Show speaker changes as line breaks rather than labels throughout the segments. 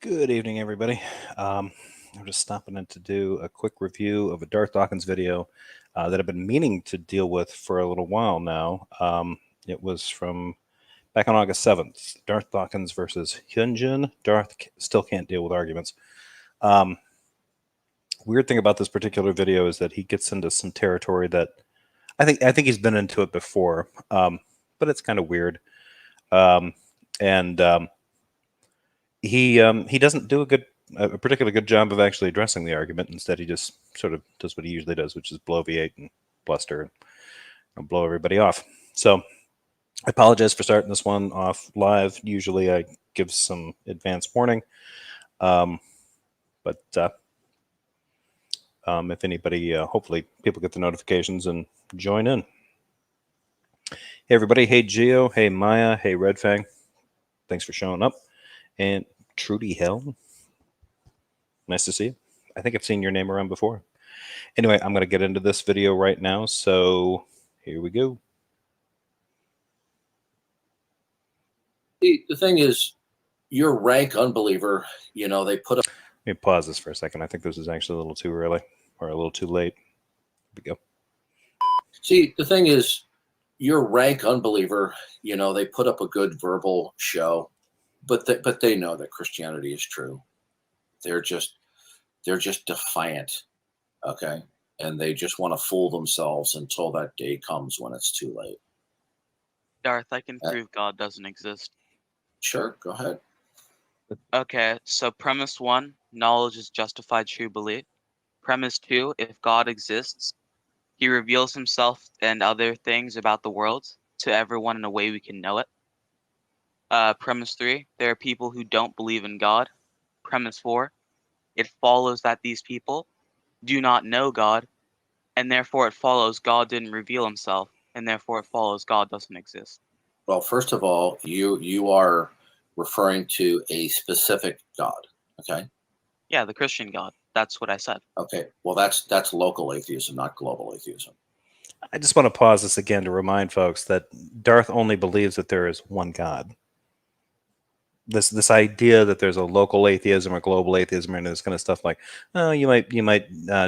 Good evening, everybody. I'm just stopping in to do a quick review of a Darth Dawkins video that I've been meaning to deal with for a little while now. It was from back on August 7th, Darth Dawkins versus Hyunjin. Darth still can't deal with arguments. Weird thing about this particular video is that he gets into some territory that I think he's been into it before, but it's kind of weird. He doesn't do a particularly good job of actually addressing the argument. Instead, he just sort of does what he usually does, which is bloviate and bluster and blow everybody off. So I apologize for starting this one off live. Usually I give some advance warning. But if anybody, hopefully people get the notifications and join in. Hey, everybody. Hey, Geo. Hey, Maya. Hey, Red Fang. Thanks for showing up. And Trudy Hell, nice to see you. I think I've seen your name around before. Anyway, I'm going to get into this video right now, so here we go.
The thing is, you're a rank unbeliever. You know, they put up...
Let me pause this for a second. I think this is actually a little too early or a little too late. Here we go.
See, the thing is, you're a rank unbeliever. You know, they put up a good verbal show. But they know that Christianity is true. They're just defiant, okay? And they just want to fool themselves until that day comes when it's too late.
Darth, I can prove God doesn't exist.
Sure, go ahead.
Okay, so premise 1, knowledge is justified true belief. Premise 2, if God exists, he reveals himself and other things about the world to everyone in a way we can know it. Premise 3, there are people who don't believe in God. Premise 4, it follows that these people do not know God, and therefore it follows God didn't reveal himself, and therefore it follows God doesn't exist.
Well, first of all, you are referring to a specific God, okay?
Yeah, the Christian God. That's what I said.
Okay, well, that's local atheism, not global atheism.
I just want to pause this again to remind folks that Darth only believes that there is one God. This idea that there's a local atheism or global atheism and this kind of stuff, like, oh, you might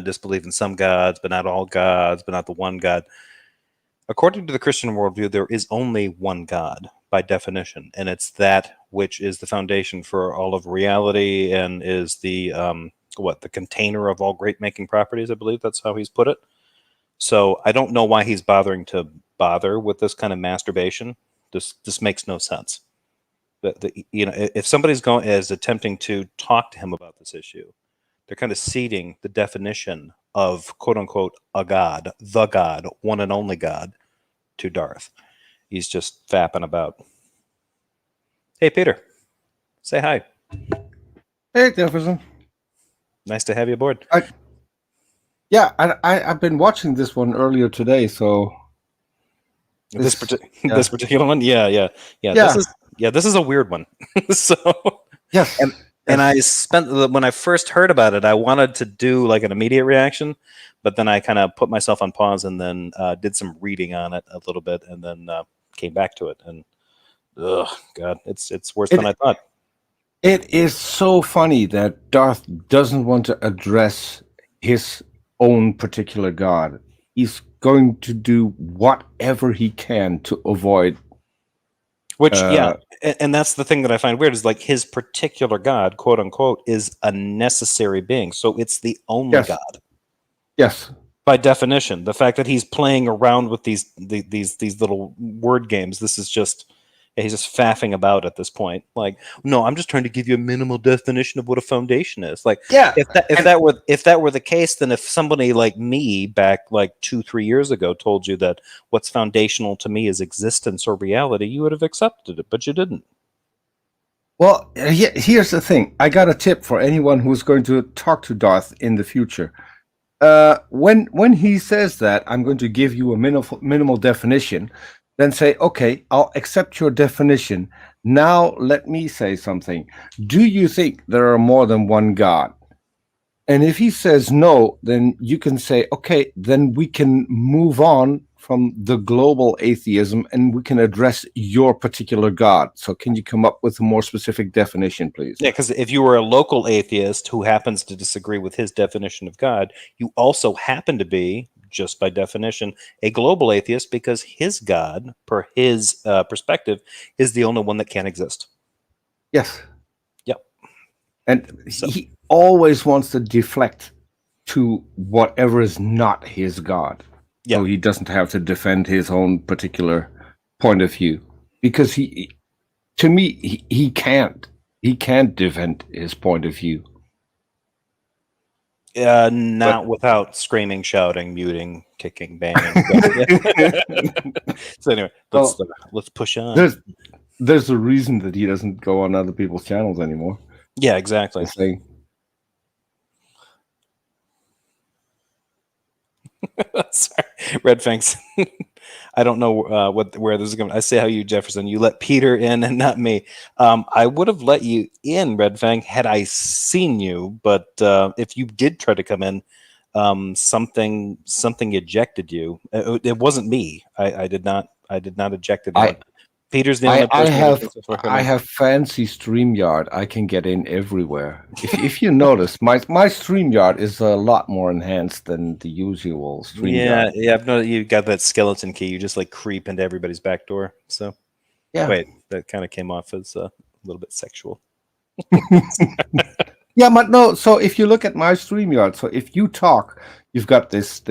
disbelieve in some gods, but not all gods, but not the one God. According to the Christian worldview, there is only one God by definition, and it's that which is the foundation for all of reality and is the the container of all great making properties. I believe that's how he's put it. So I don't know why he's bothering with this kind of masturbation. This makes no sense. If somebody's attempting to talk to him about this issue, they're kind of ceding the definition of quote unquote a God, the God, one and only God, to Darth. He's just fapping about. Hey, Peter, say hi.
Hey, Jefferson.
Nice to have you aboard.
I've been watching this one earlier today, so
this particular one, yeah. This is a weird one. So
yes,
and I when I first heard about it, I wanted to do like an immediate reaction, but then I kind of put myself on pause and then did some reading on it a little bit, and then came back to it. And oh God, it's worse than I thought.
It is so funny that Darth doesn't want to address his own particular God. He's going to do whatever he can to avoid.
Which, and that's the thing that I find weird is like his particular God, quote unquote, is a necessary being. So it's the only God.
Yes.
By definition, the fact that he's playing around with these little word games, this is just, he's just faffing about at this point. Like, no, I'm just trying to give you a minimal definition of what a foundation is. Like, if that were the case, then if somebody like me back like 2-3 years ago told you that what's foundational to me is existence or reality, you would have accepted it, but you didn't.
Well, here's the thing. I got a tip for anyone who's going to talk to Darth in the future. When he says that I'm going to give you a minimal definition, then say, okay, I'll accept your definition. Now let me say something. Do you think there are more than one God? And if he says no, then you can say, okay, then we can move on the global atheism, and we can address your particular God. So can you come up with a more specific definition, please?
Yeah, because if you were a local atheist who happens to disagree with his definition of God, you also happen to be, just by definition, a global atheist because his God, per his perspective, is the only one that can exist.
Yes.
Yep.
And
So-
he always wants to deflect to whatever is not his God.
Yeah.
So he doesn't have to defend his own particular point of view. Because he can't defend his point of view.
Not without screaming, shouting, muting, kicking, banging. So anyway, let's push on.
There's a reason that he doesn't go on other people's channels anymore.
Yeah, exactly. Sorry, Red Fangs. I don't know where this is going. I say how you, Jefferson. You let Peter in and not me. I would have let you in, Red Fang, had I seen you. But if you did try to come in, something ejected you. It wasn't me. I did not eject it. Peter's the only person.
I have fancy StreamYard. I can get in everywhere. If you notice, my StreamYard is a lot more enhanced than the usual StreamYard.
Yeah. I've noticed you got that skeleton key. You just like creep into everybody's back door. So
yeah.
Wait, that kind of came off as a little bit sexual.
Yeah, but no. So if you look at my StreamYard, so if you talk, you've got this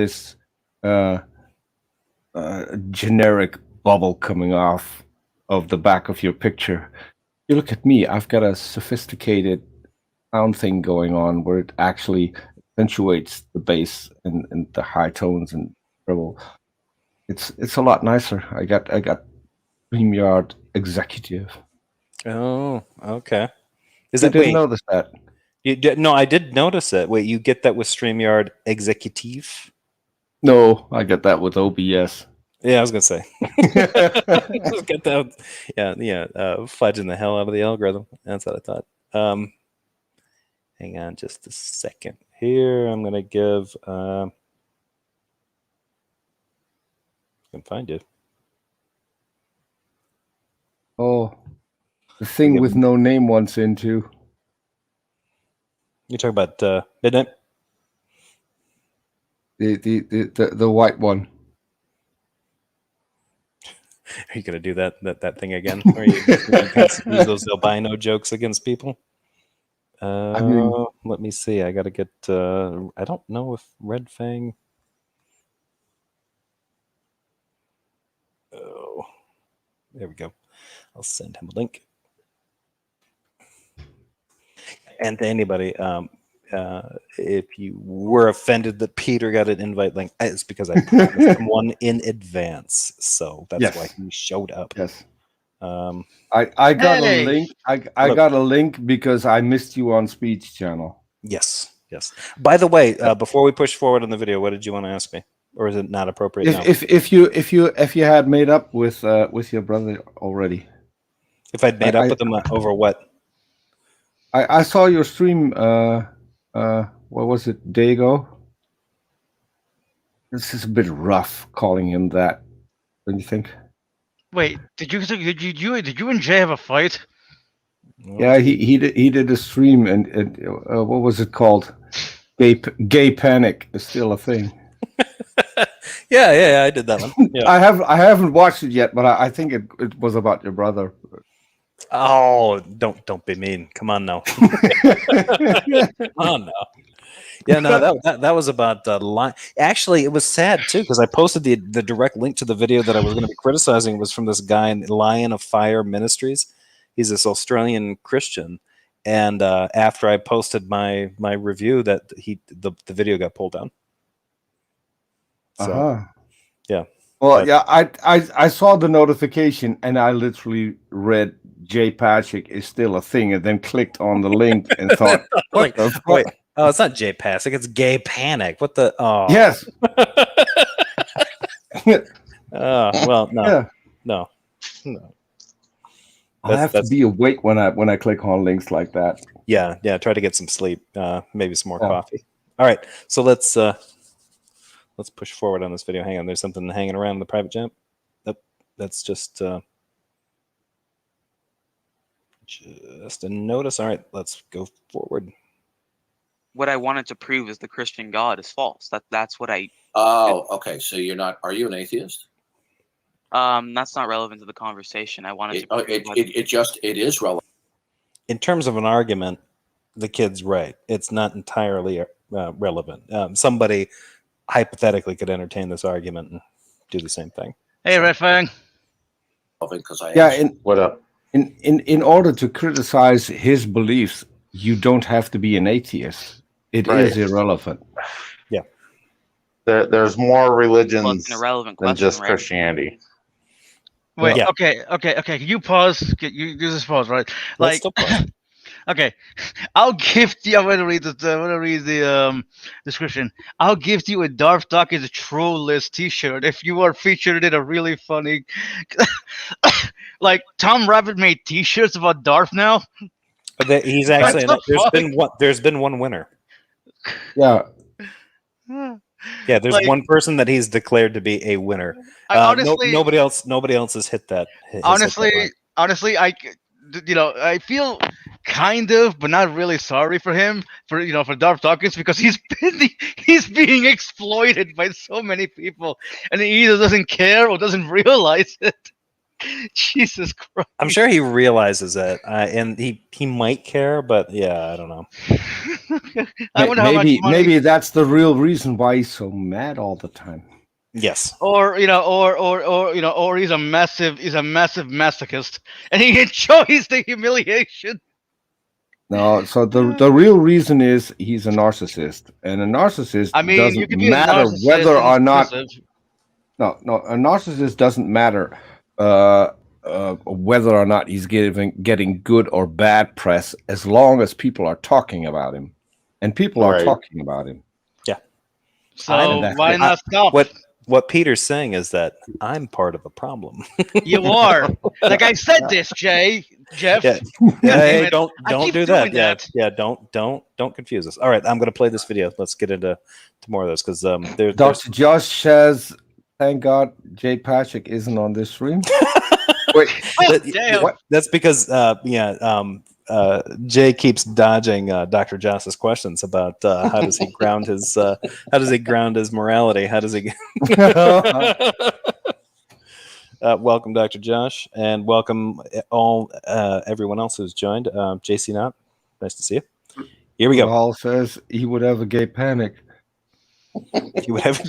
generic bubble coming off of the back of your picture. You look at me, I've got a sophisticated sound thing going on where it actually accentuates the bass and the high tones and treble. It's a lot nicer. I got StreamYard Executive.
Oh, okay.
Didn't notice that?
You did, no, I did notice it. Wait, you get that with StreamYard Executive?
No, I get that with OBS.
Yeah, I was gonna say. Just get that. Yeah. Fudging the hell out of the algorithm. That's what I thought. Hang on, just a second here. I'm gonna give. I can find you.
Oh, the thing with no name wants into.
You're talking about Midnight?
The white one.
Are you gonna do that thing again? Where you use those albino jokes against people? Let me see. I gotta get. I don't know if Red Fang. Oh, there we go. I'll send him a link. And to anybody, if you were offended that Peter got an invite link, it's because I promised him one in advance. So that's why he showed up.
Yes. I got
Hey!
a link. I got a link because I missed you on Speech Channel.
Yes. By the way, before we push forward on the video, what did you want to ask me, or is it not appropriate now?
If you had made up with your brother already.
If I'd made up with him over what?
I saw your stream. What was it? Day ago. This is a bit rough calling him that. Don't you think?
Wait, did you and Jay have a fight?
Yeah, he did a stream and what was it called? Gay panic is still a thing.
Yeah, I did that one. Yeah.
I haven't watched it yet, but I think it was about your brother.
Oh, don't be mean. Come on now. Come on now. Yeah, no, that was about line. Actually, it was sad too because I posted the direct link to the video that I was going to be criticizing was from this guy in Lion of Fire Ministries. He's this Australian Christian, and after I posted my review, that the video got pulled down. So, yeah.
Well, yeah, I saw the notification and I literally read Jay Patrick is still a thing, and then clicked on the link and thought,
like, wait. Oh, it's not Jay Patrick. It's Gay Panic. What the? Oh,
yes.
Well, no,
Yeah.
no.
I have to be awake when I click on links like that.
Yeah. Try to get some sleep. Maybe some more coffee. All right, so let's let's push forward on this video. Hang on, there's something hanging around in the private chat. That's just a notice. All right, let's go forward.
What I wanted to prove is the Christian God is false. That's what I.
Oh, okay. So you're not? Are you an atheist?
That's not relevant to the conversation. I wanted to. Prove
It is relevant.
In terms of an argument, the kid's right. It's not entirely relevant. Somebody hypothetically could entertain this argument and do the same thing.
Hey, Red Fang.
Because
what up? In order to criticize his beliefs, you don't have to be an atheist. It is irrelevant.
Yeah.
There's more religions
Well, it's an irrelevant
than
question,
just
right?
Christianity.
Wait,
Yeah.
okay. Can you pause? You just pause, right?
Let's still pause.
Okay, I'll gift you. I'm gonna read the description. I'll gift you a Darth Dawkins troll list T-shirt if you are featured in a really funny. Like Tom Rabbit made T-shirts about Darth now.
But he's actually
What the fuck?
there's been one winner.
Yeah.
Yeah, there's
Like-
one person that he's declared to be a winner.
Honestly,
nobody else has hit that.
honestly, I feel kind of, but not really sorry for him for Darth Dawkins because he's being exploited by so many people, and he either doesn't care or doesn't realize it. Jesus Christ!
I'm sure he realizes it, and he might care, but yeah, I don't know.
I wonder how much money,
Maybe that's the real reason why he's so mad all the time.
Yes.
or he's a massive masochist, and he enjoys the humiliation.
No, so the real reason is he's a narcissist, and a narcissist
I mean, you
doesn't
could be a
matter
narcissist
whether
and
or not.
submissive.
No, a narcissist doesn't matter whether or not he's getting good or bad press, as long as people are talking about him, and people are
Right.
talking about him.
So
Exactly.
why not stop?
What Peter's saying is that I'm part of a problem.
You are. Like I said this, Jeff.
Yeah.
Damn
Hey,
it.
don't
I keep
do that.
doing
Yeah,
that.
yeah. Don't confuse us. All right, I'm going to play this video. Let's get into more of this because there's
Dr. Josh says, "Thank God Jay Patrick isn't on this stream." Wait,
Oh,
that-
damn.
what?
that's because Jay keeps dodging Dr. Joss's questions about how does he ground his morality? How does he? Welcome, Dr. Josh, and welcome everyone else who's joined. JC Knott, nice to see you. Here we go.
Paul says he would have a gay panic.
You would have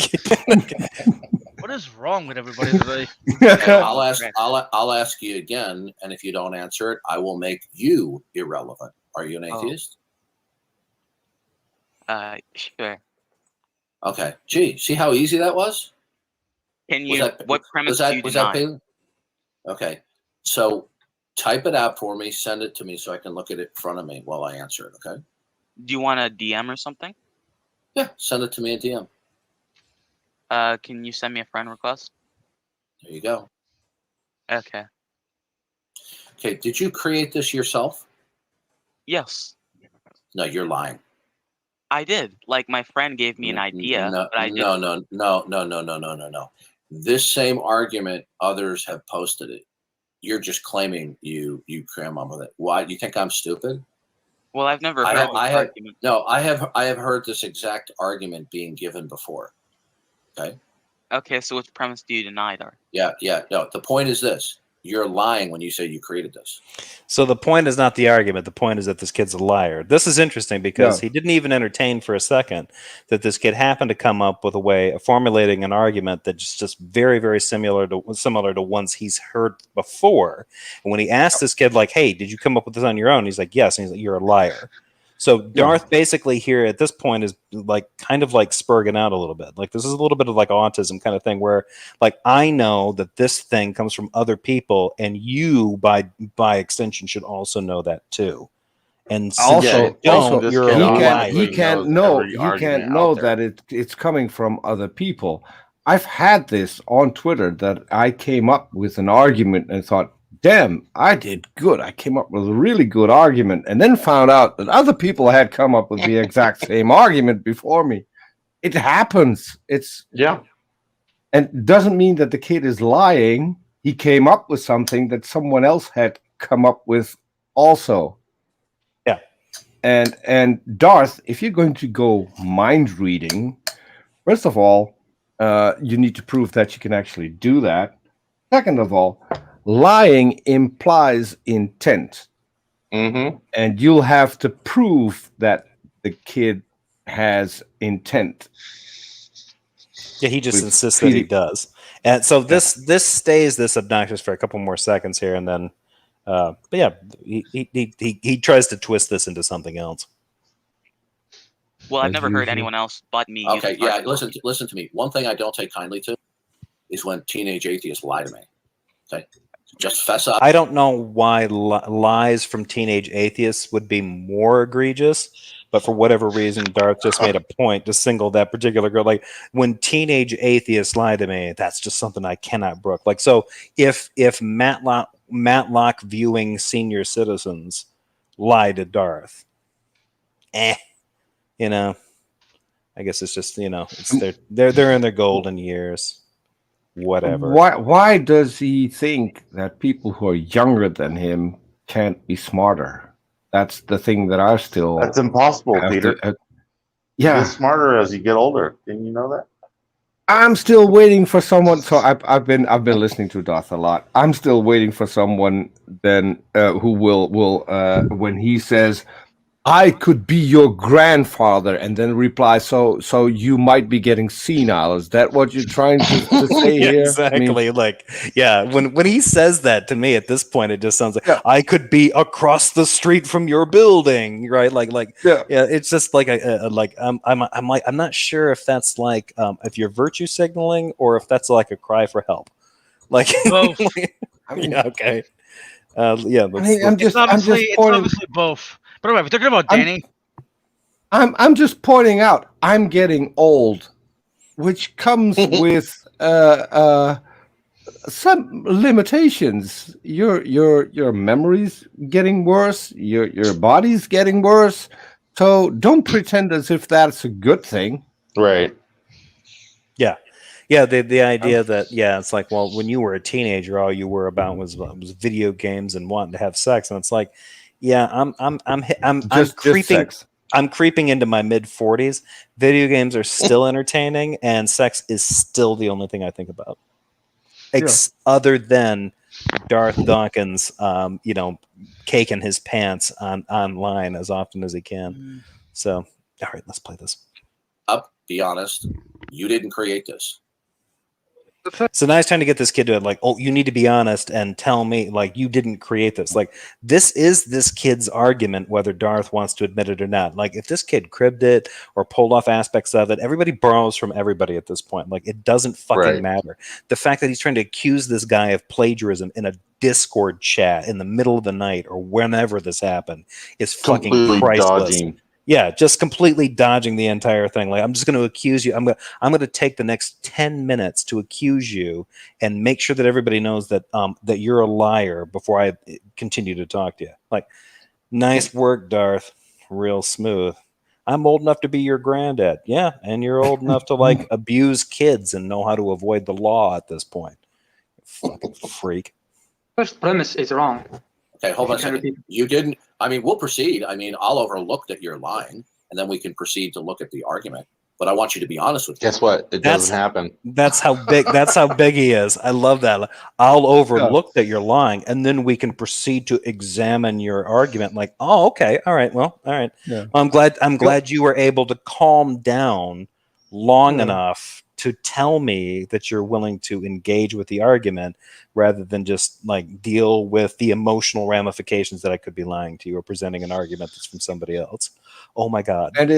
What is wrong with everybody today?
I'll ask you again, and if you don't answer it, I will make you irrelevant. Are you an atheist?
Sure.
Okay. Gee, see how easy that was?
Can
Was
you?
that-
What premise do you
was that
deny?
Palin? Okay. So type it out for me, send it to me so I can look at it in front of me while I answer it, okay?
Do you want a DM or something?
Yeah, send it to me in DM.
Can you send me a friend request?
There you go.
Okay.
Okay, did you create this yourself?
Yes,
No, you're lying.
I did. Like my friend gave me an idea,
No,
but I didn't.
no. This same argument, others have posted it. You're just claiming you cram on with it. Why? Do you think I'm stupid?
Well, I've never
I
heard
have-
this
I have-
argument.
No, I have heard this exact argument being given before. Okay.
Okay, so which premise do you deny, Darth?
Yeah. No, the point is this: you're lying when you say you created this.
So the point is not the argument. The point is that this kid's a liar. This is interesting because he didn't even entertain for a second that this kid happened to come up with a way of formulating an argument that's just very, very similar to ones he's heard before. And when he asked this kid, like, "Hey, did you come up with this on your own?" He's like, "Yes." And he's like, "You're a liar." So Darth basically here at this point is like kind of like spurging out a little bit. Like this is a little bit of like autism kind of thing where like I know that this thing comes from other people and you by extension should also know that too. And since you don't, you're a liar.
he can't know that it's coming from other people. I've had this on Twitter that I came up with an argument and thought, damn, I did good. I came up with a really good argument, and then found out that other people had come up with the exact same argument before me. it happens.
Yeah.
And it doesn't mean that the kid is lying. He came up with something that someone else had come up with also.
Yeah.
And Darth, if you're going to go mind reading, first of all, you need to prove that you can actually do that. Second of all, lying implies intent.
Mm-hmm.
And you'll have to prove that the kid has intent.
Yeah, he just
With
insists that he
feeding-
does. And so this stays this obnoxious for a couple more seconds here, and then, but yeah, he tries to twist this into something else.
Well, I've
As
never heard
usual.
anyone else but me.
Okay,
use
yeah.
argument.
Listen to me. One thing I don't take kindly to is when teenage atheists lie to me. Okay, just fess up.
I don't know why lies from teenage atheists would be more egregious, but for whatever reason, Darth just made a point to single that particular girl. Like, when teenage atheists lie to me, that's just something I cannot brook. Like, so if Matlock viewing senior citizens lie to Darth, you know, I guess it's just, you know, it's they're in their golden years. Whatever.
Why does he think that people who are younger than him can't be smarter? That's the thing that I still.
That's impossible,
have
Peter.
to-
You
yeah,
get smarter as you get older. Didn't you know that?
I'm still waiting for someone. So I've been listening to Darth a lot. I'm still waiting for someone then who will when he says, "I could be your grandfather," and then reply, "So you might be getting senile." Is that what you're trying to say
Yeah,
here?
exactly.
I mean,
Like, yeah, when he says that to me at this point, it just sounds like
Yeah.
I could be across the street from your building, right? Like,
yeah.
yeah, it's just like I'm not sure if that's like if you're virtue signaling or if that's like a cry for help. Like,
Both.
I mean,
yeah, okay, yeah.
I'm
It's obviously both. But anyway, we're talking about Danny.
I'm just pointing out I'm getting old, which comes with some limitations. Your memory's getting worse. Your body's getting worse. So don't pretend as if that's a good thing.
Right.
Yeah, the idea that it's like, well, when you were a teenager, all you were about was video games and wanting to have sex, and it's like, yeah, I'm creeping.
Sex.
I'm creeping into my mid 40s. Video games are still entertaining, and sex is still the only thing I think about, other than Darth Dawkins, caking his pants online as often as he can. So, all right, let's play this.
Be honest. You didn't create this.
So now it's time to get this kid to like, oh, you need to be honest and tell me, like, you didn't create this. Like, this is this kid's argument, whether Darth wants to admit it or not. Like, if this kid cribbed it or pulled off aspects of it, everybody borrows from everybody at this point. Like, it doesn't fucking matter. The fact that he's trying to accuse this guy of plagiarism in a Discord chat in the middle of the night or whenever this happened is fucking
Completely
priceless.
dodging.
Yeah, just completely dodging the entire thing. Like, I'm just going to accuse you. I'm going to take the next 10 minutes to accuse you and make sure that everybody knows that that you're a liar before I continue to talk to you. Like, nice work, Darth. Real smooth. I'm old enough to be your granddad. Yeah, and you're old enough to like abuse kids and know how to avoid the law at this point. Fucking freak.
First premise is wrong.
Okay, hold on a
Can I
second.
repeat?
You didn't. I mean, we'll proceed. I mean, I'll overlook that you're lying, and then we can proceed to look at the argument. But I want you to be honest with me.
Guess what? It doesn't happen.
That's how big. That's how big he is. I love that. I'll overlook that you're lying, and then we can proceed to examine your argument. Like, oh, okay, all right, well, all right.
Yeah.
I'm glad you were able to calm down long enough to tell me that you're willing to engage with the argument rather than just like deal with the emotional ramifications that I could be lying to you or presenting an argument that's from somebody else. Oh my God.
And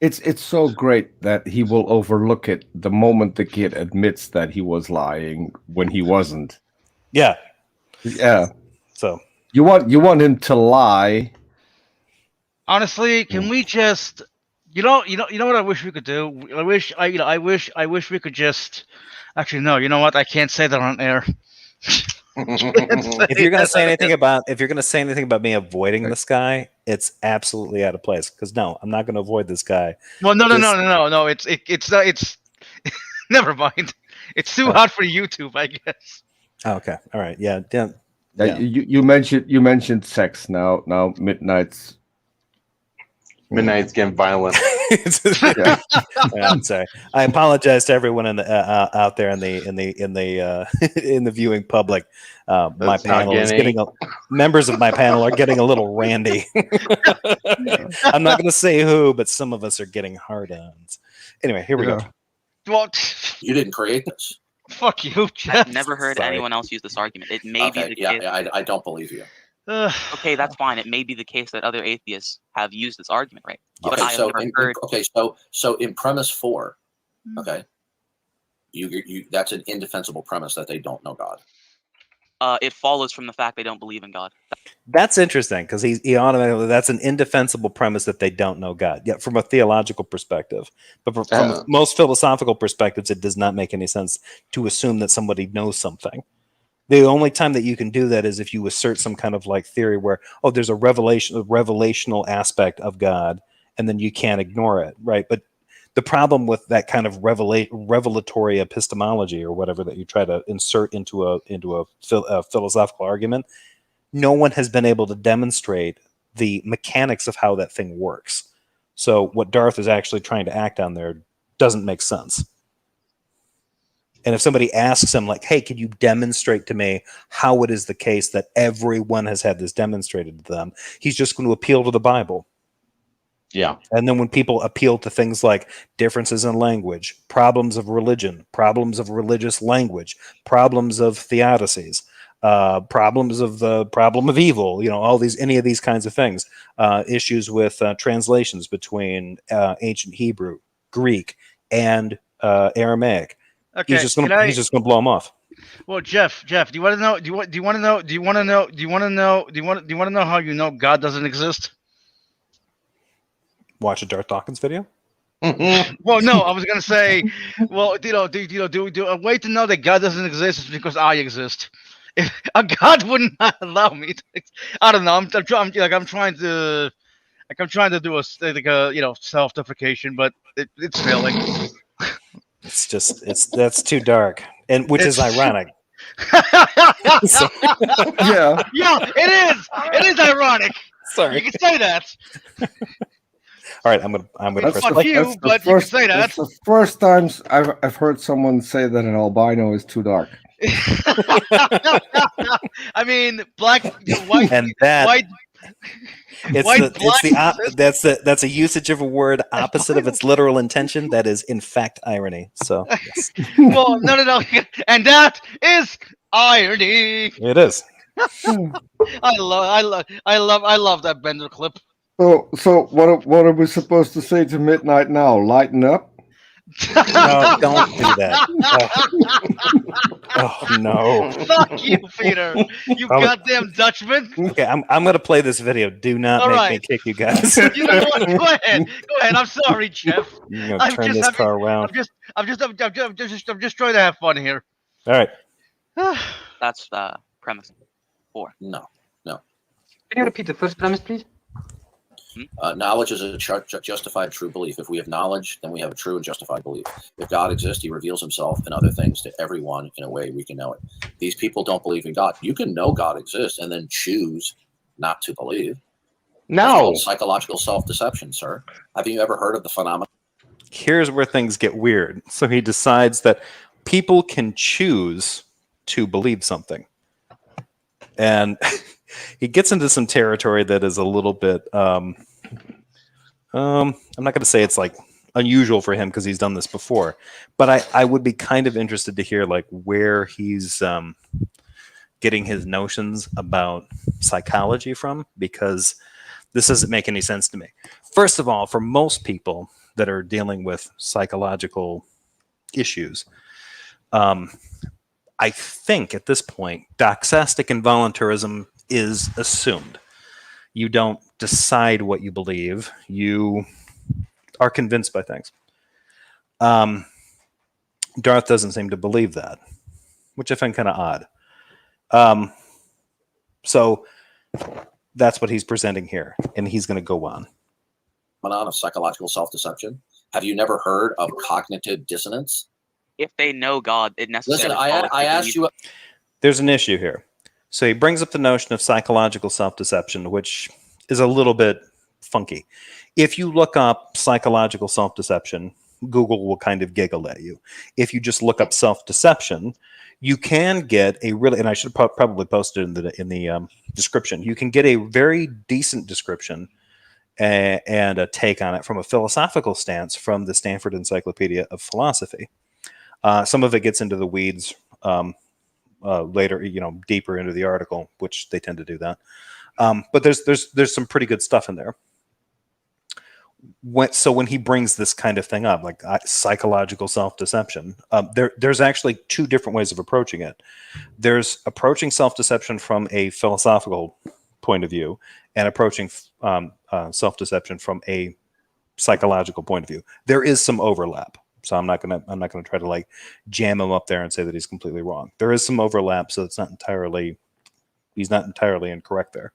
it's so great that he will overlook it the moment the kid admits that he was lying when he wasn't.
Yeah.
Yeah.
So
you want him to lie.
Honestly, can we just, you know what I wish we could do? I wish we could just. Actually, no. You know what? I can't say that on air.
If you're going to say anything about me avoiding this guy, it's absolutely out of place. Because no, I'm not going to avoid this guy.
Well, no. It's never mind. It's too hot for YouTube, I guess.
Okay, all right, yeah.
You mentioned sex. Now Midnight's
Midnight's getting violent.
Yeah, I'm sorry. I apologize to everyone in the out there in the viewing public. My panel is getting members of my panel are getting a little randy. I'm not going to say who, but some of us are getting hard-ons. Anyway, here we go.
Well,
You didn't create this.
fuck you, Jeff.
I've never heard
Sorry.
anyone else use this argument. It may be
Okay,
the case.
I don't believe you.
Okay, that's fine. It may be the case that other atheists have used this argument, right? But
Okay,
I have never heard.
so in premise 4, okay, you that's an indefensible premise that they don't know God.
It follows from the fact they don't believe in God.
That's interesting because he automatically that's an indefensible premise that they don't know God. Yeah, from a theological perspective, but from most philosophical perspectives, it does not make any sense to assume that somebody knows something. The only time that you can do that is if you assert some kind of like theory where, oh, there's a revelational aspect of God, and then you can't ignore it, right? But the problem with that kind of revelatory epistemology or whatever that you try to insert into a philosophical argument, no one has been able to demonstrate the mechanics of how that thing works. So what Darth is actually trying to act on there doesn't make sense. And if somebody asks him, like, hey, can you demonstrate to me how it is the case that everyone has had this demonstrated to them? He's just going to appeal to the Bible.
Yeah.
And then when people appeal to things like differences in language, problems of religion, problems of religious language, problems of theodicies, problems of the problem of evil, any of these kinds of things, issues with translations between ancient Hebrew, Greek, and Aramaic.
Okay,
He's just gonna blow them off.
Well, Jeff, do you want to know? Do you want to know how you know God doesn't exist?
Watch a Darth Dawkins video.
Well, no, I was gonna say, well, a way to know that God doesn't exist is because I exist. If a God would not allow me to, I don't know. I'm trying to do a self-deprecation, but it's failing.
That's too dark, and which is ironic.
Yeah.
Yeah, it is. It is ironic.
Sorry.
You can say that.
All right, I'm gonna press
fuck
play.
you, but you can say that.
That's the first time I've heard someone say that an albino is too dark.
I mean, black, white,
And that
white.
That's a usage of a word opposite of its literal intention. That is in fact irony. So yes.
Well, no, and that is irony.
It is.
I love that Bender clip.
So what are we supposed to say to Midnight now? Lighten up?
No, don't do that. Oh no!
Fuck you, Peter. You goddamn Dutchman.
Okay, I'm gonna play this video. Do not
All
make
right.
me kick you guys.
You know what? Go ahead. I'm sorry, Jeff.
I'm gonna turn this car around.
I'm just trying to have fun here.
All right.
That's premise 4.
No.
Can you repeat the first premise, please?
Knowledge is a justified true belief. If we have knowledge, then we have a true and justified belief. If God exists, he reveals himself and other things to everyone in a way we can know it. These people don't believe in God. You can know God exists and then choose not to believe.
No.
Psychological self-deception, sir. Have you ever heard of the phenomenon?
Here's where things get weird. So he decides that people can choose to believe something. And he gets into some territory that is a little bit, I'm not going to say it's like unusual for him because he's done this before, but I would be kind of interested to hear like where he's getting his notions about psychology from, because this doesn't make any sense to me. First of all, for most people that are dealing with psychological issues, I think at this point, Doxastic and voluntarism is assumed. You don't decide what you believe. You are convinced by things. Darth doesn't seem to believe that, which I find kind of odd. So that's what he's presenting here, and he's going to go on.
Phenomenon of psychological self-deception. Have you never heard of cognitive dissonance?
If they know God, it necessarily
Listen, I asked you.
There's an issue here. So he brings up the notion of psychological self-deception, which is a little bit funky. If you look up psychological self-deception, Google will kind of giggle at you. If you just look up self-deception, you can get a really, and I should probably post it in the description. You can get a very decent description and a take on it from a philosophical stance from the Stanford Encyclopedia of Philosophy. Some of it gets into the weeds later, deeper into the article, which they tend to do that. But there's some pretty good stuff in there. When he brings this kind of thing up, like psychological self-deception, there's actually two different ways of approaching it. There's approaching self-deception from a philosophical point of view, and approaching self-deception from a psychological point of view. There is some overlap, so I'm not gonna try to like jam him up there and say that he's completely wrong. There is some overlap, so he's not entirely incorrect there.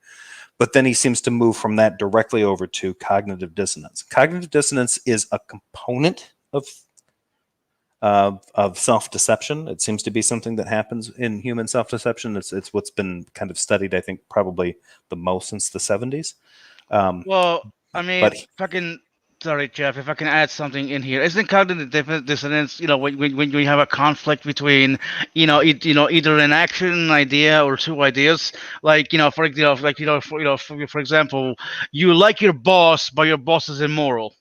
But then he seems to move from that directly over to cognitive dissonance. Cognitive dissonance is a component of self-deception. It seems to be something that happens in human self-deception. It's what's been kind of studied, I think, probably the most since the 70s.
Well, I mean, sorry, Jeff, if I can add something in here, isn't cognitive dissonance, when you have a conflict between, either an action, an idea, or two ideas, for example, you like your boss, but your boss is immoral.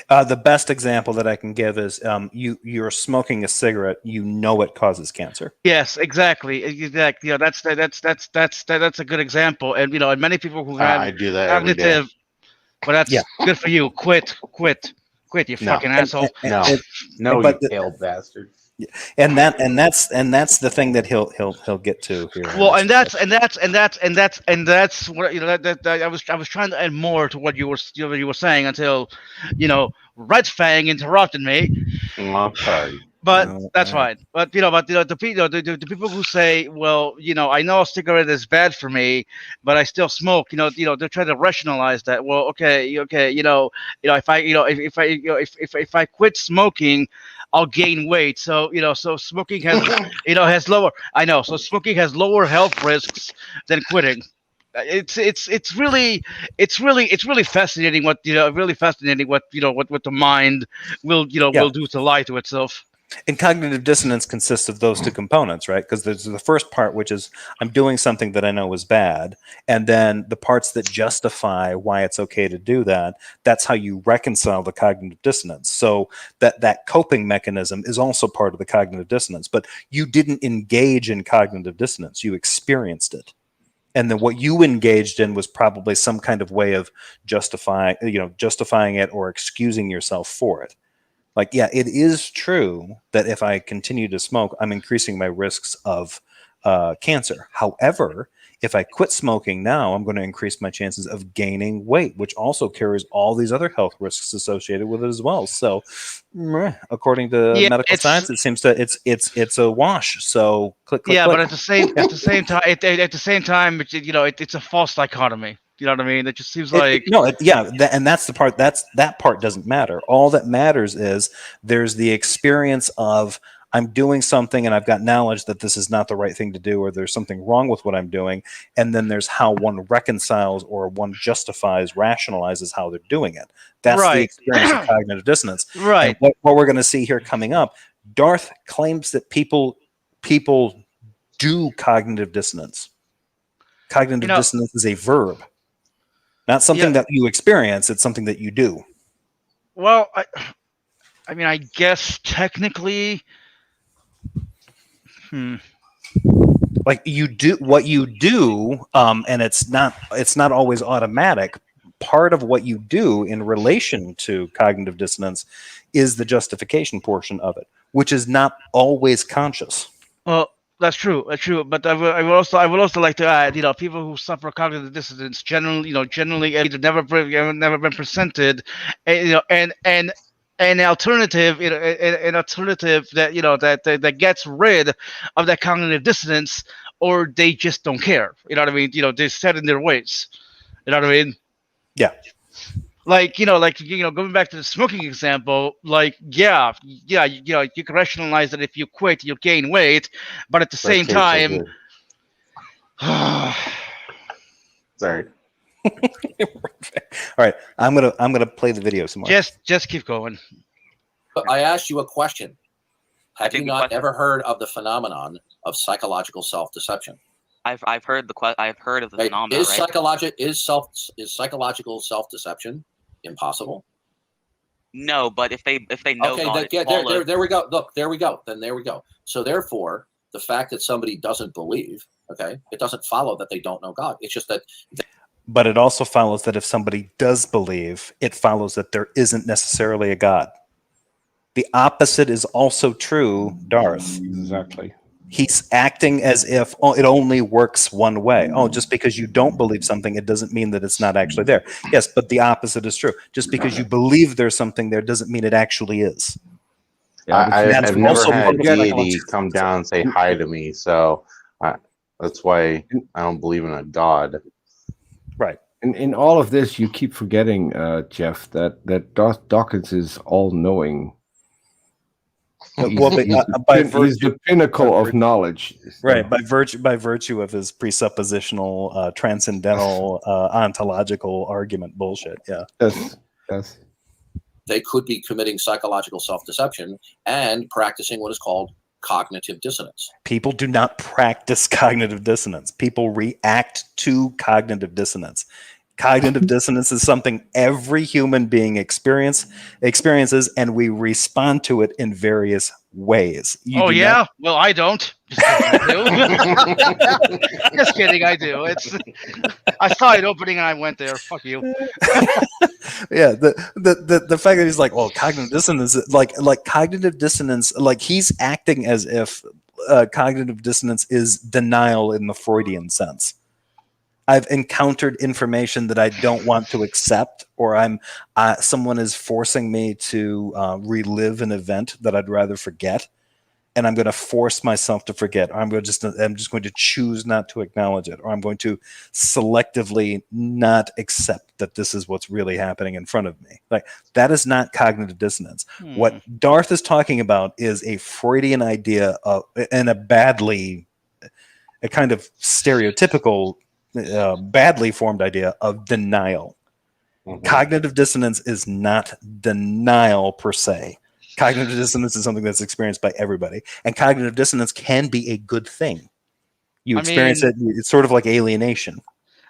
The best example that I can give is you're smoking a cigarette. It causes cancer.
Yes, exactly. That's a good example. And and many people who have
I do that every day.
But that's good for you. Quit, you fucking asshole.
No,
but
you tailed bastard.
And that's the thing that he'll get to here.
Well, and that's what I was trying to add more to what you were saying until Red Fang interrupted me.
I'm sorry.
But that's fine. But the people who say, well, I know a cigarette is bad for me, but I still smoke. They're trying to rationalize that. Well, okay. If I quit smoking, I'll gain weight. So so smoking has has lower. I know. So smoking has lower health risks than quitting. It's really fascinating what what the mind will do to lie to itself.
And cognitive dissonance consists of those two components, right? Because there's the first part, which is I'm doing something that I know is bad, and then the parts that justify why it's okay to do that. That's how you reconcile the cognitive dissonance. So that coping mechanism is also part of the cognitive dissonance, but you didn't engage in cognitive dissonance. You experienced it. And then what you engaged in was probably some kind of way of justifying it or excusing yourself for it. Like, yeah, it is true that if I continue to smoke, I'm increasing my risks of cancer. However, if I quit smoking now, I'm going to increase my chances of gaining weight, which also carries all these other health risks associated with it as well. So, according to medical science, it seems it's a wash. So, click.
But at the same time, it's a false dichotomy. You know what I mean? It just seems like
and that's the part. That part doesn't matter. All that matters is there's the experience of I'm doing something and I've got knowledge that this is not the right thing to do, or there's something wrong with what I'm doing, and then there's how one reconciles or one justifies, rationalizes how they're doing it. That's the experience of cognitive dissonance.
Right.
And what we're going to see here coming up, Darth claims that people do cognitive dissonance. Cognitive dissonance is a verb. Not something that you experience, it's something that you do.
Well, I mean, I guess technically,
like you do what you do, and it's not always automatic. Part of what you do in relation to cognitive dissonance is the justification portion of it, which is not always conscious.
Well, that's true. But I would also like to add, people who suffer cognitive dissonance generally either never been presented, and an alternative, that gets rid of that cognitive dissonance, or they just don't care. You know what I mean? They're set in their ways. You know what I mean?
Yeah.
Like going back to the smoking example, like you can rationalize that if you quit, you gain weight, but at the same time,
sorry.
All right, I'm gonna play the video some more.
Just keep going.
But I asked you a question. Have you
think
not ever heard of the phenomenon of psychological self-deception?
I've heard of the phenomenon.
Is
right?
psychological self-deception impossible?
No, but if they know
Okay,
God,
there we go. Look, there we go. Then there we go. So therefore, the fact that somebody doesn't believe, okay, it doesn't follow that they don't know God. It's just that.
But it also follows that if somebody does believe, it follows that there isn't necessarily a God. The opposite is also true, Darth.
Exactly.
He's acting as if it only works one way. Oh, just because you don't believe something, it doesn't mean that it's not actually there. Yes, but the opposite is true. Just because you believe there's something there doesn't mean it actually is.
Yeah,
I've never
also
had
psychological
deity come down and say hi to me, so that's why I don't believe in a God.
Right.
in all of this, you keep forgetting, Jeff, that Dawkins is all-knowing. He's,
Well,
he's the pinnacle of knowledge.
Right, by virtue of his presuppositional, transcendental, ontological argument bullshit. Yeah.
Yes.
They could be committing psychological self-deception and practicing what is called cognitive dissonance.
People do not practice cognitive dissonance. People react to cognitive dissonance. Cognitive dissonance is something every human being experiences, and we respond to it in various ways.
Well, I don't. Just kidding, I do. I saw it opening and I went there. Fuck you.
Yeah, the fact that he's like, well, cognitive dissonance, like cognitive dissonance, like he's acting as if cognitive dissonance is denial in the Freudian sense. I've encountered information that I don't want to accept, or someone is forcing me to relive an event that I'd rather forget, and I'm going to force myself to forget, or I'm just going to choose not to acknowledge it, or I'm going to selectively not accept that this is what's really happening in front of me. Like, that is not cognitive dissonance. What Darth is talking about is a Freudian idea and a kind of stereotypical, badly formed idea of denial. Cognitive dissonance is not denial per se. Cognitive dissonance is something that's experienced by everybody, and cognitive dissonance can be a good thing. You experience it; it's sort of like alienation.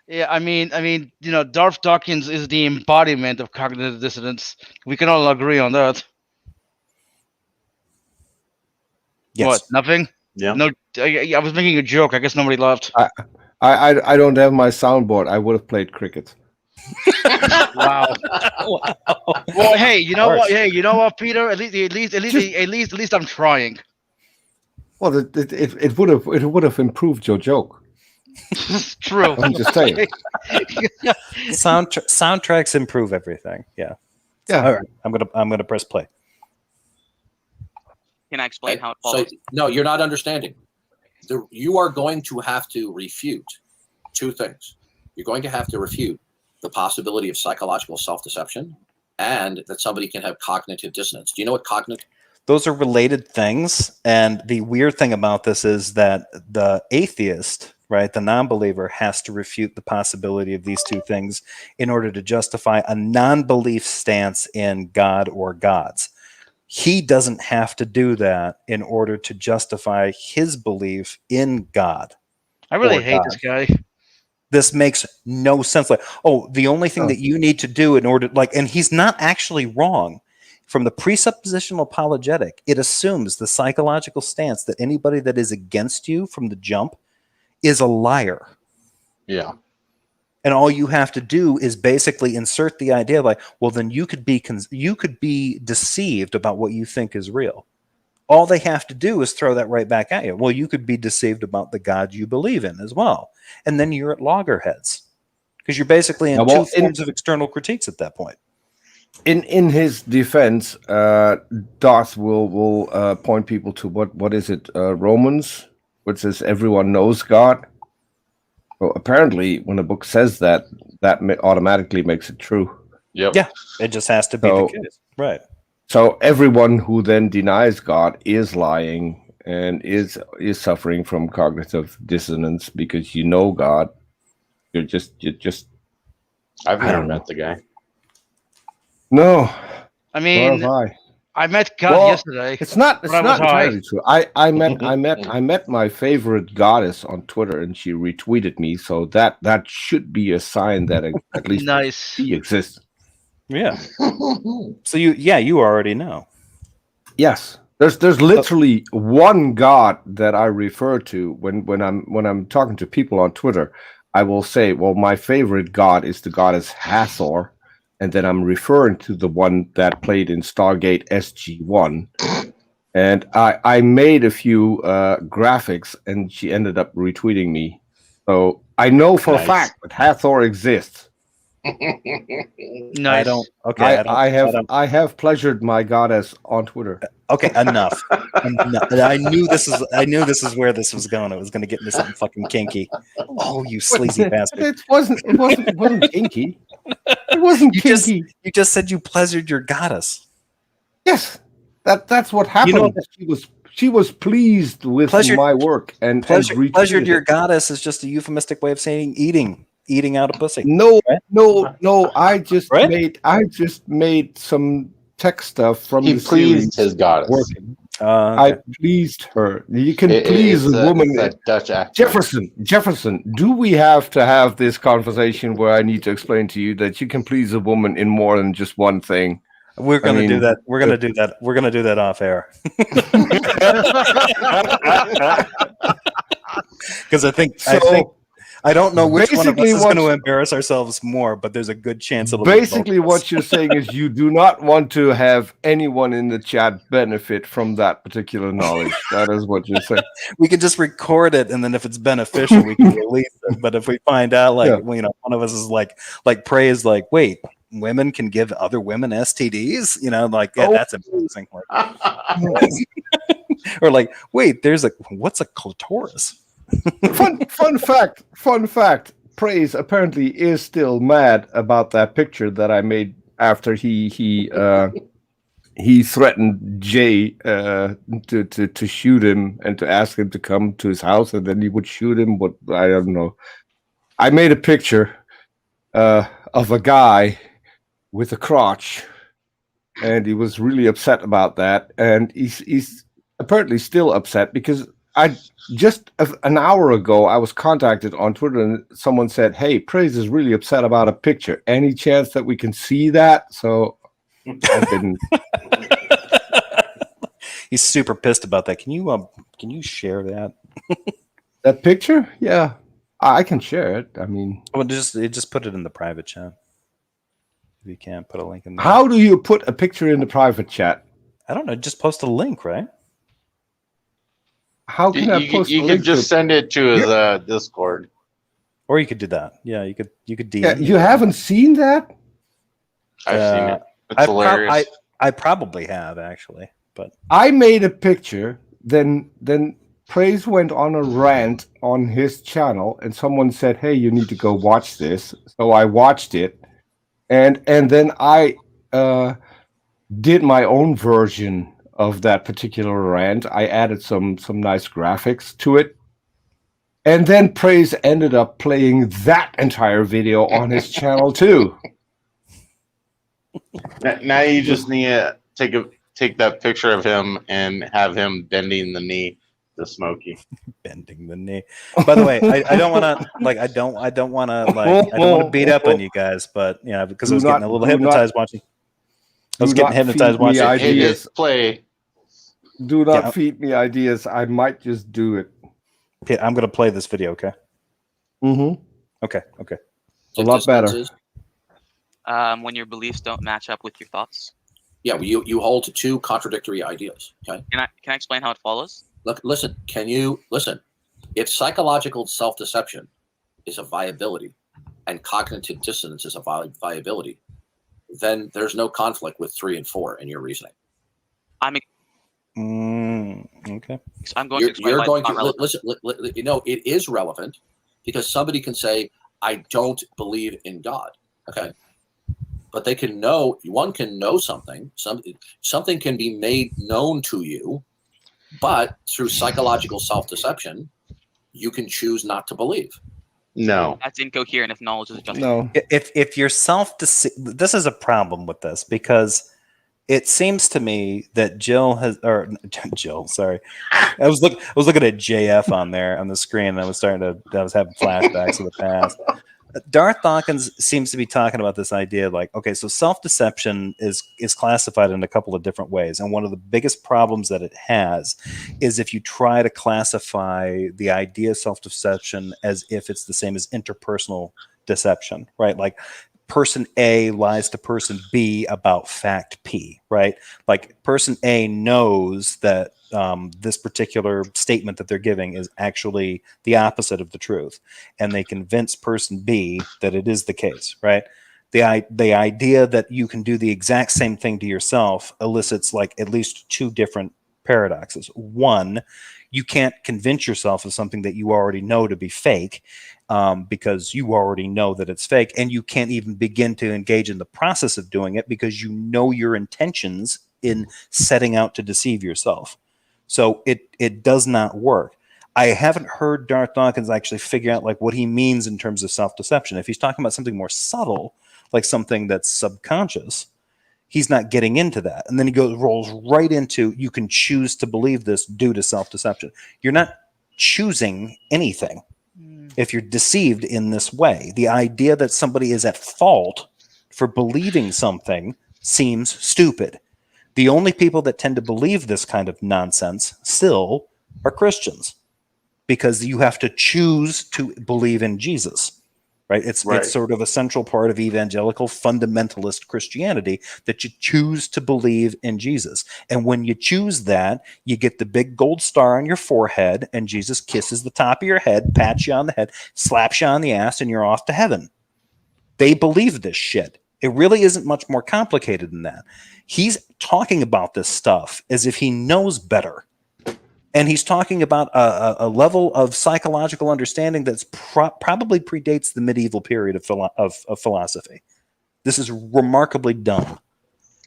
Yeah, I mean, Darth Dawkins is the embodiment of cognitive dissonance. We can all agree on that.
Yes.
What? Nothing?
Yeah.
No, I was making a joke. I guess nobody laughed.
I don't have my soundboard. I would have played cricket.
Wow. Well, hey, you know what? Hey, you know what, Peter? At least I'm trying.
Well, it would have improved your joke.
True.
I'm just saying.
Soundtracks improve everything. Yeah.
Yeah.
All right. I'm gonna press play.
Can I explain how it follows?
So, no, you're not understanding. You are going to have to refute two things. You're going to have to refute the possibility of psychological self-deception and that somebody can have cognitive dissonance. Do you know what cognitive?
Those are related things, and the weird thing about this is that the atheist, right, the non-believer, has to refute the possibility of these two things in order to justify a non-belief stance in God or gods. He doesn't have to do that in order to justify his belief in God.
I really hate this guy.
This makes no sense. Like, the only thing that you need to do in order, and he's not actually wrong. From the presuppositional apologetic, it assumes the psychological stance that anybody that is against you from the jump is a liar.
Yeah.
And all you have to do is basically insert the idea then you could be deceived about what you think is real. All they have to do is throw that right back at you. Well, you could be deceived about the God you believe in as well. And then you're at loggerheads because you're basically in two forms of external critiques at that point.
In his defense, Darth will point people to what is it? Romans which says everyone knows God. Well, apparently, when a book says that, automatically makes it true.
Yep.
Yeah. It just has to be
So-
the case. Right.
So everyone who then denies God is lying and is suffering from cognitive dissonance because you know God. You're just
I've
I
never
don't know.
met the guy.
no.
I
Nor
mean,
have I.
I met God
Well,
yesterday.
It's not
When I was
entirely true. I met my favorite goddess on Twitter and she retweeted me, so that should be a sign that at least
Nice.
she exists.
Yeah. So you already know.
Yes. There's literally one god that I refer to when I'm talking to people on Twitter. I will say, well, my favorite god is the goddess Hathor, and then I'm referring to the one that played in Stargate SG-1. And I made a few graphics, and she ended up retweeting me. So I know for a
Nice.
fact that Hathor exists.
Nice.
I don't. Okay.
I have pleasured my goddess on Twitter.
Okay. Enough. I knew this is where this was going. It was going to get into something fucking kinky. Oh, you sleazy bastard!
It wasn't kinky. It wasn't kinky.
You just said you pleasured your goddess.
Yes, that's what happened.
You know,
she was pleased with my work and
pleasured
retweeted
your
it.
goddess is just a euphemistic way of saying eating out a pussy.
No,
right?
no. I just
Right?
made some tech stuff from
He
the
pleased
series
his goddess.
working.
Okay.
I pleased her. You can please a woman.
It's a Dutch accent.
Jefferson, do we have to have this conversation where I need to explain to you that you can please a woman in more than just one thing?
We're gonna do that. We're gonna do that. We're gonna do that off air. Because I don't know which one of us
basically
is going to embarrass ourselves more, but there's a good chance it'll
basically
be both of us.
what you're saying is you do not want to have anyone in the chat benefit from that particular knowledge. That is what you're saying.
We can just record it, and then if it's beneficial, we can release it. But if we find out, one of us is like praise, like, wait, women can give other women STDs, that's embarrassing. Or like, wait, what's a clitoris?
Fun fact. Praise apparently is still mad about that picture that I made after he threatened Jay to shoot him and to ask him to come to his house and then he would shoot him. But I don't know. I made a picture of a guy with a crotch, and he was really upset about that. And he's apparently still upset because just an hour ago, I was contacted on Twitter and someone said, hey, Praise is really upset about a picture. Any chance that we can see that? So I've been...
He's super pissed about that. Can you share that?
That picture? Yeah, I can share it. I mean...
Well, just put it in the private chat. If you can't, put a link in there.
How do you put a picture in the private chat?
I don't know. Just post a link, right?
How can I post
you
a
could
link
just send it to his Discord.
Or you could do that. Yeah, you could DM.
Yeah, you haven't seen that?
I've seen it. It's hilarious.
I probably have, actually. But
I made a picture, then Praise went on a rant on his channel, and someone said, hey, you need to go watch this. So I watched it, and then I did my own version of that particular rant. I added some nice graphics to it. And then Praise ended up playing that entire video on his channel too.
Now you just need to take that picture of him and have him bending the knee to Smokey.
Bending the knee. By the way, I don't want to I don't want to beat up on you guys, but because I was getting a little hypnotized watching. I was getting hypnotized watching
ideas.
Play.
Do not feed me ideas. I might just do it.
Okay, I'm gonna play this video. Okay.
Mm-hmm.
Okay.
A lot better.
When your beliefs don't match up with your thoughts.
Yeah, well, you hold to two contradictory ideas. Okay.
Can I explain how it follows?
Look, listen. Can you listen? If psychological self-deception is a viability, and cognitive dissonance is a viability, then there's no conflict with 3 and 4 in your reasoning.
Okay.
I'm going to explain
You're
why
going
it's not
to
relevant.
listen. You know, it is relevant because somebody can say, "I don't believe in God." Okay, but they can know. One can know something. Something can be made known to you, but through psychological self-deception, you can choose not to believe.
No.
That's incoherent if knowledge is justified.
No.
If you're this is a problem with this because it seems to me that Jill, sorry. I was looking at JF on there on the screen and I was having flashbacks of the past. Darth Dawkins seems to be talking about this idea like, okay, so self-deception is classified in a couple of different ways. And one of the biggest problems that it has is if you try to classify the idea of self-deception as if it's the same as interpersonal deception, right? Like person A lies to person B about fact P, right? Like person A knows that this particular statement that they're giving is actually the opposite of the truth, and they convince person B that it is the case, right? The idea that you can do the exact same thing to yourself elicits like at least two different paradoxes. One, you can't convince yourself of something that you already know to be fake, because you already know that it's fake, and you can't even begin to engage in the process of doing it because you know your intentions in setting out to deceive yourself. So it does not work. I haven't heard Darth Dawkins actually figure out like what he means in terms of self-deception. If he's talking about something more subtle, like something that's subconscious, he's not getting into that. And then he rolls right into, you can choose to believe this due to self-deception. You're not choosing anything if you're deceived in this way. The idea that somebody is at fault for believing something seems stupid. The only people that tend to believe this kind of nonsense still are Christians, because you have to choose to believe in Jesus, right? It's sort of a central part of evangelical fundamentalist Christianity that you choose to believe in Jesus. And when you choose that, you get the big gold star on your forehead, and Jesus kisses the top of your head, pats you on the head, slaps you on the ass, and you're off to heaven. They believe this shit. It really isn't much more complicated than that. He's talking about this stuff as if he knows better. And he's talking about a level of psychological understanding that's probably predates the medieval period of philosophy. This is remarkably dumb.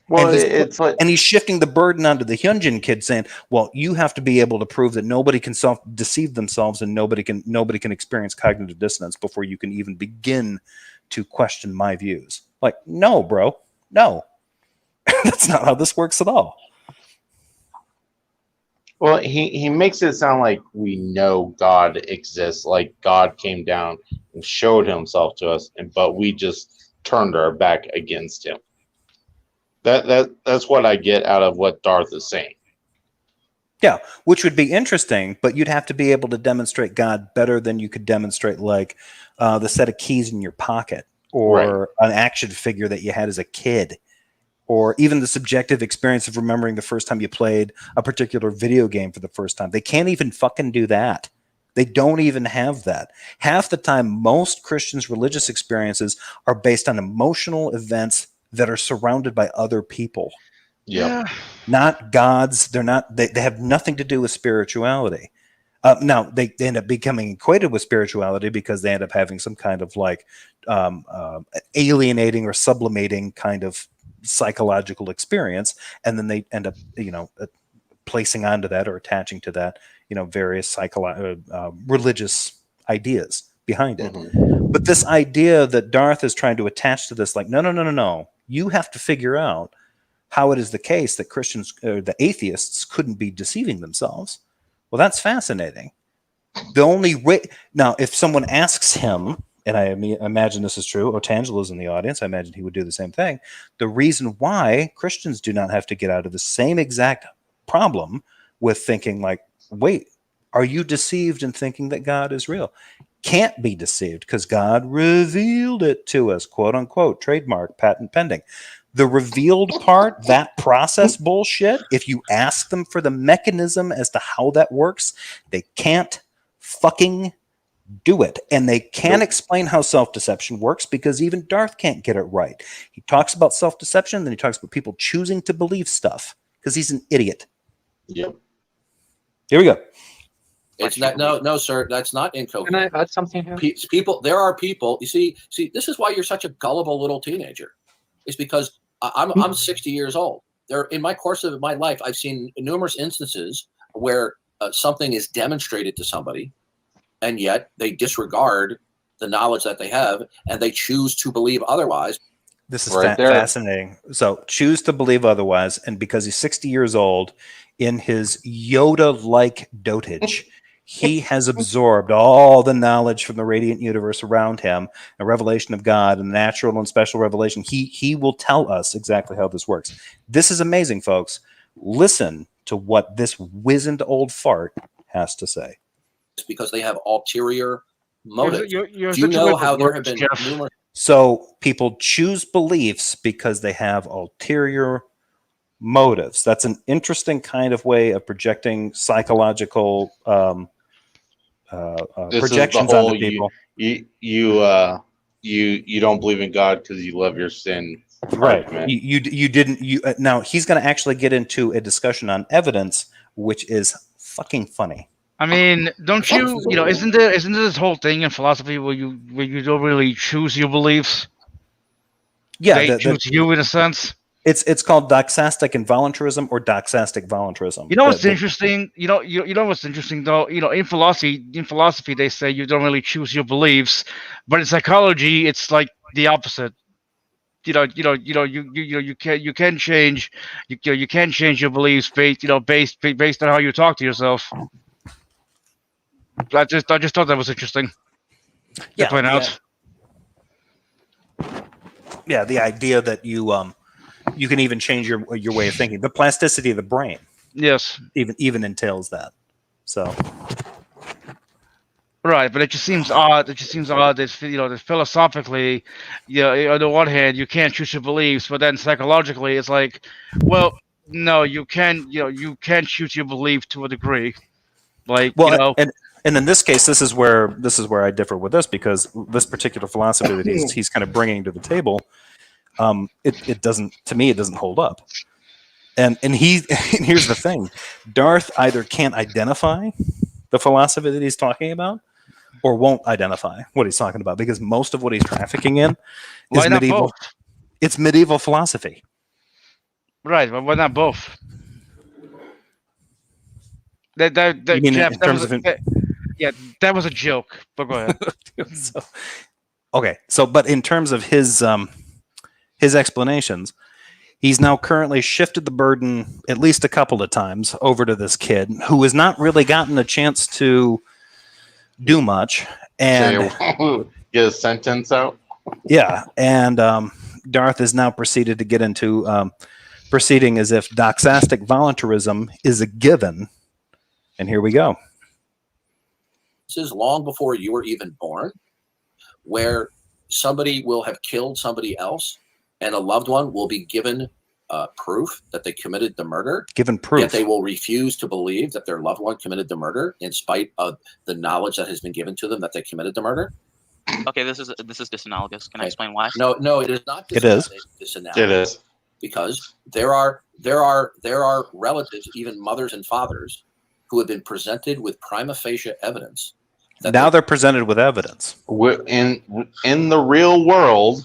Well,
And and he's shifting the burden onto the Hyunjin kid, saying, well, you have to be able to prove that nobody can self-deceive themselves and nobody can experience cognitive dissonance before you can even begin to question my views. Like, no, bro, no. That's not how this works at all.
Well, he makes it sound like we know God exists, like God came down and showed himself to us, but we just turned our back against him. That's what I get out of what Darth is saying.
Yeah, which would be interesting, but you'd have to be able to demonstrate God better than you could demonstrate like the set of keys in your pocket, or an action figure that you had as a kid, or even the subjective experience of remembering the first time you played a particular video game for the first time. They can't even fucking do that. They don't even have that. Half the time, most Christians' religious experiences are based on emotional events that are surrounded by other people.
Yeah.
Not gods. They have nothing to do with spirituality. Now, they end up becoming equated with spirituality because they end up having some kind of like alienating or sublimating kind of psychological experience, and then they end up, placing onto that or attaching to that, various religious ideas behind it.
Mm-hmm.
But this idea that Darth is trying to attach to this, like, no. You have to figure out how it is the case that Christians, or the atheists, couldn't be deceiving themselves. Well, that's fascinating. The only way now, if someone asks him, and I imagine this is true, Otangela's in the audience, I imagine he would do the same thing. The reason why Christians do not have to get out of the same exact problem with thinking like, wait, are you deceived in thinking that God is real? Can't be deceived because God revealed it to us, quote unquote, trademark, patent pending. The revealed part, that process bullshit, if you ask them for the mechanism as to how that works, they can't fucking do it. And they can't explain how self-deception works because even Darth can't get it right. He talks about self-deception, then he talks about people choosing to believe stuff because he's an idiot.
Yep.
Here we go.
It's not, no, sir, that's not incoherent.
Can I add something here?
People, there are people, you see, this is why you're such a gullible little teenager. It's because I'm 60 years old. In my course of my life, I've seen numerous instances where something is demonstrated to somebody, and yet they disregard the knowledge that they have, and they choose to believe otherwise.
This is fascinating. So choose to believe otherwise, and because he's 60 years old, in his Yoda-like dotage, he has absorbed all the knowledge from the radiant universe around him, a revelation of God, and natural and special revelation. He will tell us exactly how this works. This is amazing, folks. Listen to what this wizened old fart has to say.
It's because they have ulterior motives.
You're
Do you know how there have been numerous?
So people choose beliefs because they have ulterior motives. That's an interesting kind of way of projecting psychological projections onto people.
You don't believe in God because you love your sin.
Right.
Argument.
You didn't. Now he's going to actually get into a discussion on evidence, which is fucking funny.
I mean, don't you? You know, isn't there this whole thing in philosophy where you don't really choose your beliefs?
Yeah,
they choose you in a sense.
It's called doxastic and voluntarism, or doxastic voluntarism.
You know what's interesting? You know what's interesting though. You know, in philosophy, they say you don't really choose your beliefs, but in psychology, it's like the opposite. You can change your beliefs based on how you talk to yourself. I just thought that was interesting to point out.
Yeah, the idea that you can even change your way of thinking. The plasticity of the brain,
yes,
even entails that. So,
right, but it just seems odd. That philosophically, on the one hand, you can't choose your beliefs, but then psychologically, it's like, well, no, you can choose your belief to a degree. Like,
and in this case, this is where I differ with this, because this particular philosophy that he's kind of bringing to the table, it doesn't hold up. And here's the thing: Darth either can't identify the philosophy that he's talking about, or won't identify what he's talking about, because most of what he's trafficking in is medieval. It's medieval philosophy.
Right, but why not both?
You mean in terms of
yeah, that was a joke, but go ahead.
But in terms of his explanations, he's now currently shifted the burden at least a couple of times over to this kid who has not really gotten a chance to do much, and
get a sentence out.
Yeah, and Darth has now proceeded to get into proceeding as if doxastic voluntarism is a given, and here we go.
This is long before you were even born, where somebody will have killed somebody else, and a loved one will be given proof that they committed the murder.
Given proof.
Yet they will refuse to believe that their loved one committed the murder, in spite of the knowledge that has been given to them that they committed the murder.
Okay, this is disanalogous. Can I explain why?
No, it is not.
It is
disanalogous.
It is,
because there are relatives, even mothers and fathers, who have been presented with prima facie evidence.
Now they're presented with evidence.
In the real world.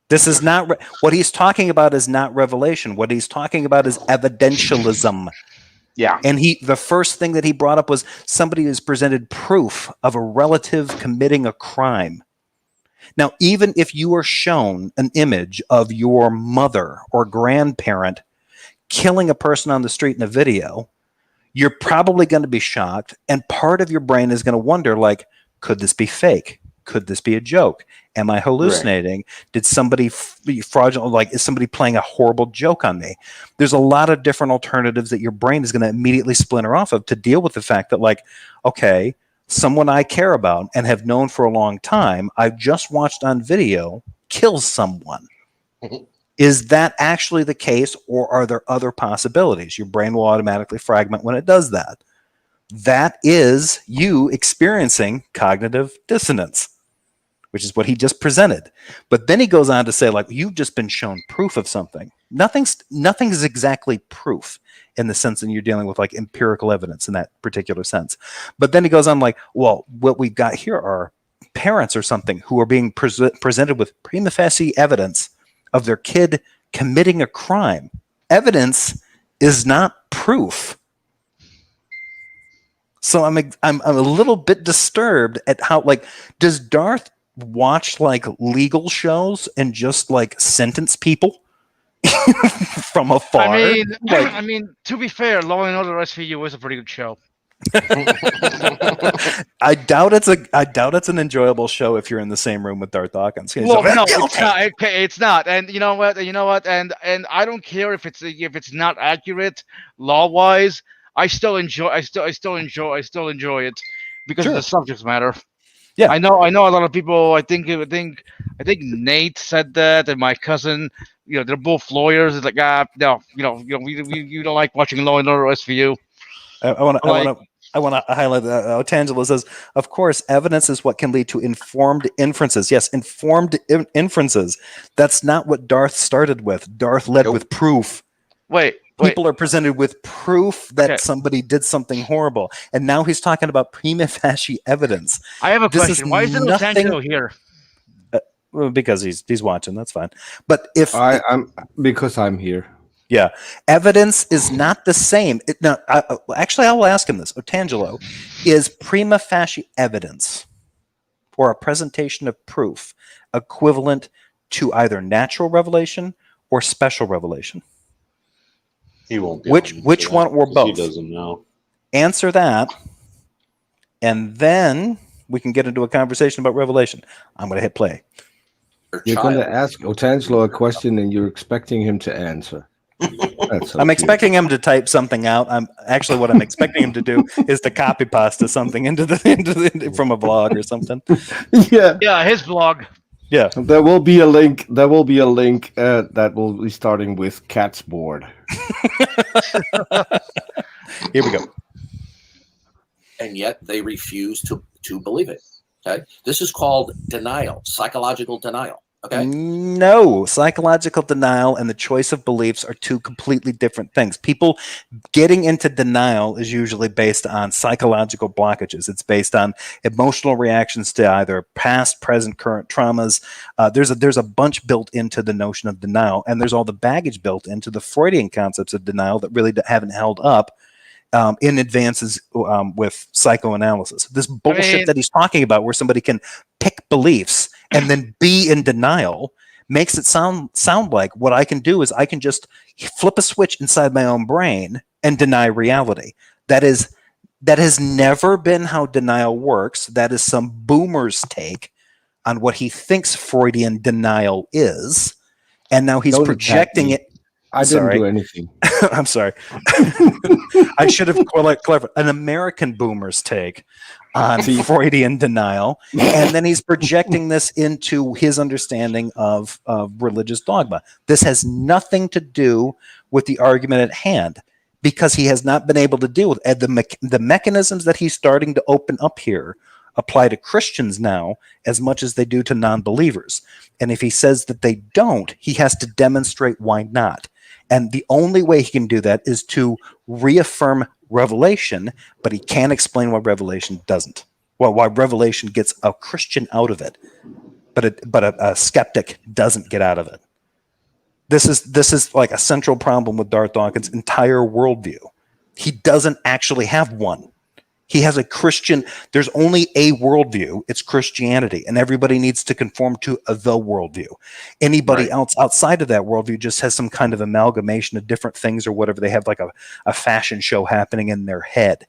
This is not what he's talking about. Is not revelation. What he's talking about is evidentialism.
Yeah.
And the first thing that he brought up was somebody who's presented proof of a relative committing a crime. Now, even if you are shown an image of your mother or grandparent killing a person on the street in a video, you're probably going to be shocked, and part of your brain is going to wonder, like, could this be fake? Could this be a joke? Am I hallucinating? Right. Did somebody fraudulent? Like, is somebody playing a horrible joke on me? There's a lot of different alternatives that your brain is going to immediately splinter off of to deal with the fact that, like, okay, someone I care about and have known for a long time, I've just watched on video, kill someone. Is that actually the case, or are there other possibilities? Your brain will automatically fragment when it does that. That is you experiencing cognitive dissonance. which is what he just presented. But then he goes on to say, like, you've just been shown proof of something. Nothing's exactly proof in the sense that you're dealing with like empirical evidence in that particular sense. But then he goes on like, well, what we've got here are parents or something who are being presented with prima facie evidence of their kid committing a crime. Evidence is not proof. So I'm a little bit disturbed at how, like, does Darth watch like legal shows and just like sentence people from afar?
I mean, to be fair, Law and Order SVU is a pretty good show.
I doubt it's an enjoyable show if you're in the same room with Darth Dawkins.
Well, no, it's not. Okay, it's not. And you know what? And I don't care if it's not accurate law wise. I still enjoy it because
Sure.
the subject matter.
Yeah.
I know a lot of people. I think Nate said that, and my cousin. They're both lawyers. It's like, no, we don't like watching Law and Order SVU.
I want to highlight that. Tangela says, of course, evidence is what can lead to informed inferences. Yes, informed inferences. That's not what Darth started with. Darth led with proof.
Wait.
People are presented with proof that somebody did something horrible. And now he's talking about prima facie evidence.
I have a question. Why is Otangelo here?
Well, because he's watching. That's fine. But if
because I'm here.
Yeah, evidence is not the same. Actually, I will ask him this. Otangelo, is prima facie evidence or a presentation of proof equivalent to either natural revelation or special revelation?
He won't be.
Which one or both?
He doesn't know.
Answer that, and then we can get into a conversation about revelation. I'm going to hit play.
You're going to ask Otangelo a question, and you're expecting him to answer.
I'm expecting him to type something out. What I'm expecting him to do is to copy pasta something into from a blog or something.
Yeah, his blog.
Yeah,
there will be a link. That will be starting with Cat's board.
Here we go.
And yet they refuse to believe it. Okay, this is called denial, psychological denial. Okay.
No, psychological denial and the choice of beliefs are two completely different things. People getting into denial is usually based on psychological blockages. It's based on emotional reactions to either past, present, current traumas. There's a bunch built into the notion of denial, and there's all the baggage built into the Freudian concepts of denial that really haven't held up in advances with psychoanalysis. This bullshit that he's talking about, where somebody can pick beliefs and then be in denial, makes it sound like what I can do is I can just flip a switch inside my own brain and deny reality. That has never been how denial works. That is some boomer's take on what he thinks Freudian denial is, and now he's projecting it.
I didn't do anything.
I'm sorry. I should have clarified. An American boomer's take on Freudian denial, and then he's projecting this into his understanding of religious dogma. This has nothing to do with the argument at hand, because he has not been able to deal with it. The mechanisms that he's starting to open up here apply to Christians now as much as they do to non-believers. And if he says that they don't, he has to demonstrate why not. And the only way he can do that is to reaffirm Revelation, but he can't explain why Revelation doesn't. Well, why Revelation gets a Christian out of it, but a skeptic doesn't get out of it. This is like a central problem with Darth Dawkins' entire worldview. He doesn't actually have one. He has a Christian. There's only a worldview. It's Christianity, and everybody needs to conform to the worldview. Anybody else outside of that worldview just has some kind of amalgamation of different things or whatever. They have like a fashion show happening in their head.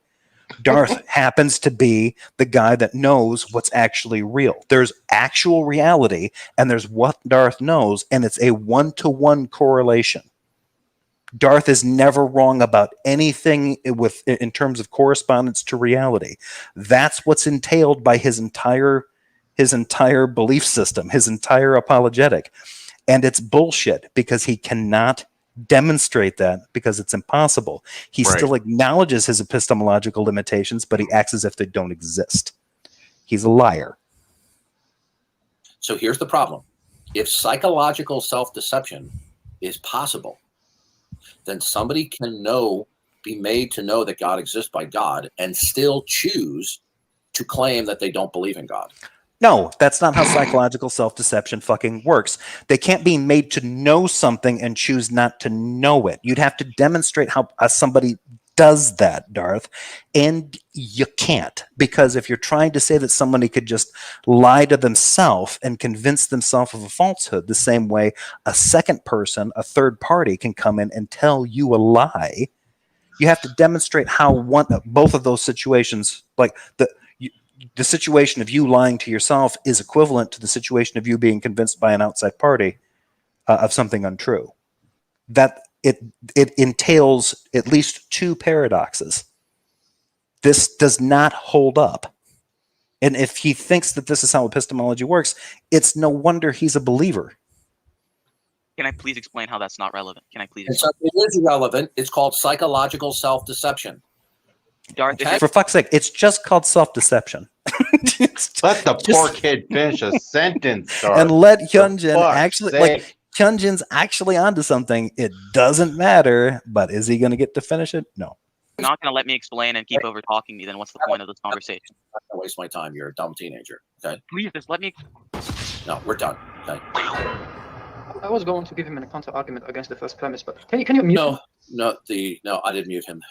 Darth happens to be the guy that knows what's actually real. There's actual reality, and there's what Darth knows, and it's a one-to-one correlation. Darth is never wrong about anything in terms of correspondence to reality. That's what's entailed by his entire belief system, his entire apologetic. And it's bullshit because he cannot demonstrate that, because it's impossible. He still acknowledges his epistemological limitations, but he acts as if they don't exist. He's a liar.
So here's the problem. If psychological self-deception is possible, then somebody can be made to know that God exists by God and still choose to claim that they don't believe in God.
No, that's not how psychological self-deception fucking works. They can't be made to know something and choose not to know it. You'd have to demonstrate how somebody does that, Darth, and you can't, because if you're trying to say that somebody could just lie to themselves and convince themselves of a falsehood the same way a second person, a third party, can come in and tell you a lie, you have to demonstrate how both of those situations, like the situation of you lying to yourself is equivalent to the situation of you being convinced by an outside party of something untrue. That it entails at least two paradoxes. This does not hold up. And if he thinks that this is how epistemology works, it's no wonder he's a believer.
Can I please explain how that's not relevant? Can I please?
It is relevant. It's called psychological self-deception.
Darth,
Okay.
For fuck's sake, it's just called self-deception.
Let the poor kid finish a sentence, Darth.
And let
For
Hyunjin
fuck's
actually,
sake.
like, Hyunjin's actually onto something. It doesn't matter, but is he going to get to finish it? No.
you're not going to let me explain and keep over talking me, then what's the point of this conversation?
I'm not gonna waste my time. You're a dumb teenager. Okay.
Please just let me.
No, we're done. Okay.
I was going to give him a counter argument against the first premise, but can you mute him?
No, I didn't mute him.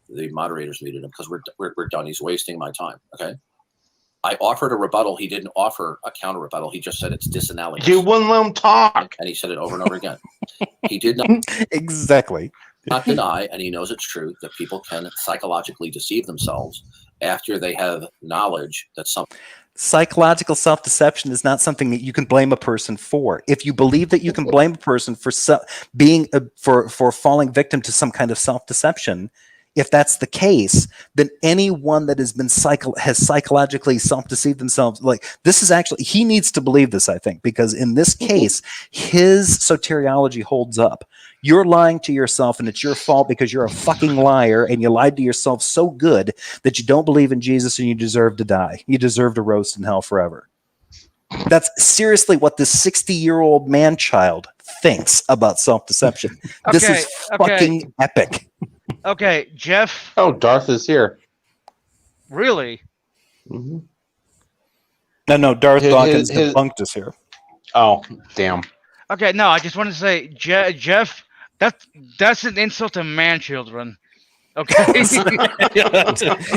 The moderators muted him because we're done. He's wasting my time. Okay. I offered a rebuttal. He didn't offer a counter rebuttal. He just said it's disanalogous.
You wouldn't let him talk.
And he said it over and over again. He did
Exactly.
not deny, and he knows it's true, that people can psychologically deceive themselves after they have knowledge that something.
Psychological self-deception is not something that you can blame a person for. If you believe that you can blame a person for for falling victim to some kind of self-deception, if that's the case, then anyone that has been has psychologically self-deceived themselves, like this is actually, he needs to believe this, I think, because in this case, his soteriology holds up. You're lying to yourself and it's your fault because you're a fucking liar and you lied to yourself so good that you don't believe in Jesus and you deserve to die. You deserve to roast in hell forever. That's seriously what this 60-year-old man-child thinks about self-deception. This is fucking epic.
Okay, Jeff.
Oh, Darth is here.
Really?
Mm-hmm.
No, Darth Dawkins debunked us here.
Oh, damn.
Okay, no, I just wanted to say, Jeff, that's an insult to man-children. Okay.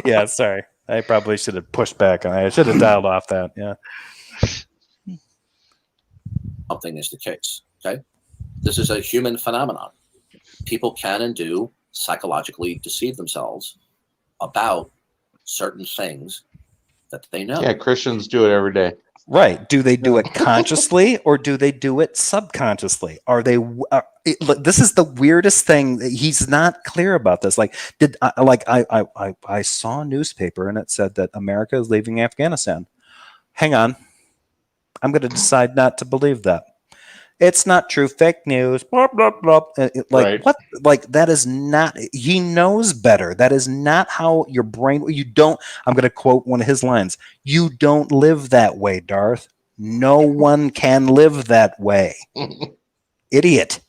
Yeah, sorry. I probably should have pushed back on it. I should have dialed off that. Yeah.
Something is the case. Okay. This is a human phenomenon. People can and do psychologically deceive themselves about certain things that they know.
Yeah, Christians do it every day.
Right. Do they do it consciously or do they do it subconsciously? This is the weirdest thing. He's not clear about this. Like, I saw a newspaper and it said that America is leaving Afghanistan. Hang on. I'm going to decide not to believe that. It's not true. Fake news. Blah, blah, blah.
Right.
What? Like, that is not, he knows better. That is not how your brain, you don't, I'm going to quote one of his lines. You don't live that way, Darth. No one can live that way. Idiot.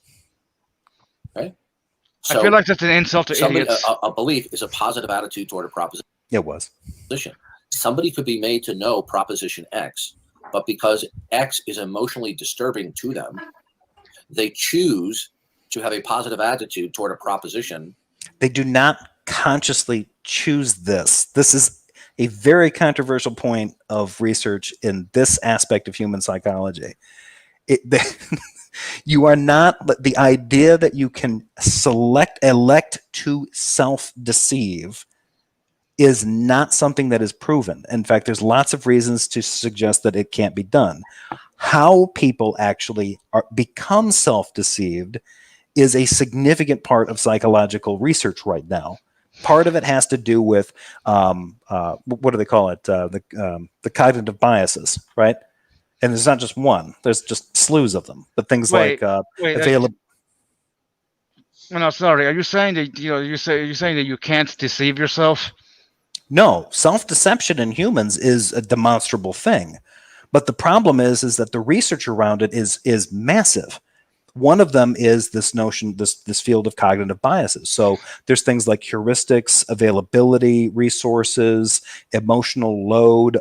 Okay. So
I feel like that's an insult to idiots.
a belief is a positive attitude toward a proposition.
It was.
Somebody could be made to know proposition X, but because X is emotionally disturbing to them, they choose to have a positive attitude toward a proposition. They
do not consciously choose this. This is a very controversial point of research in this aspect of human psychology. You are not, the idea that you can elect to self-deceive is not something that is proven. In fact, there's lots of reasons to suggest that it can't be done. How people actually become self-deceived is a significant part of psychological research right now. Part of it has to do with, what do they call it? The cognitive biases, right? And there's not just one, there's just slews of them. But things available.
No, sorry. Are you saying that you're saying that you can't deceive yourself?
No, self-deception in humans is a demonstrable thing. But the problem is that the research around it is massive. One of them is this notion, this field of cognitive biases. So there's things like heuristics, availability, resources, emotional load,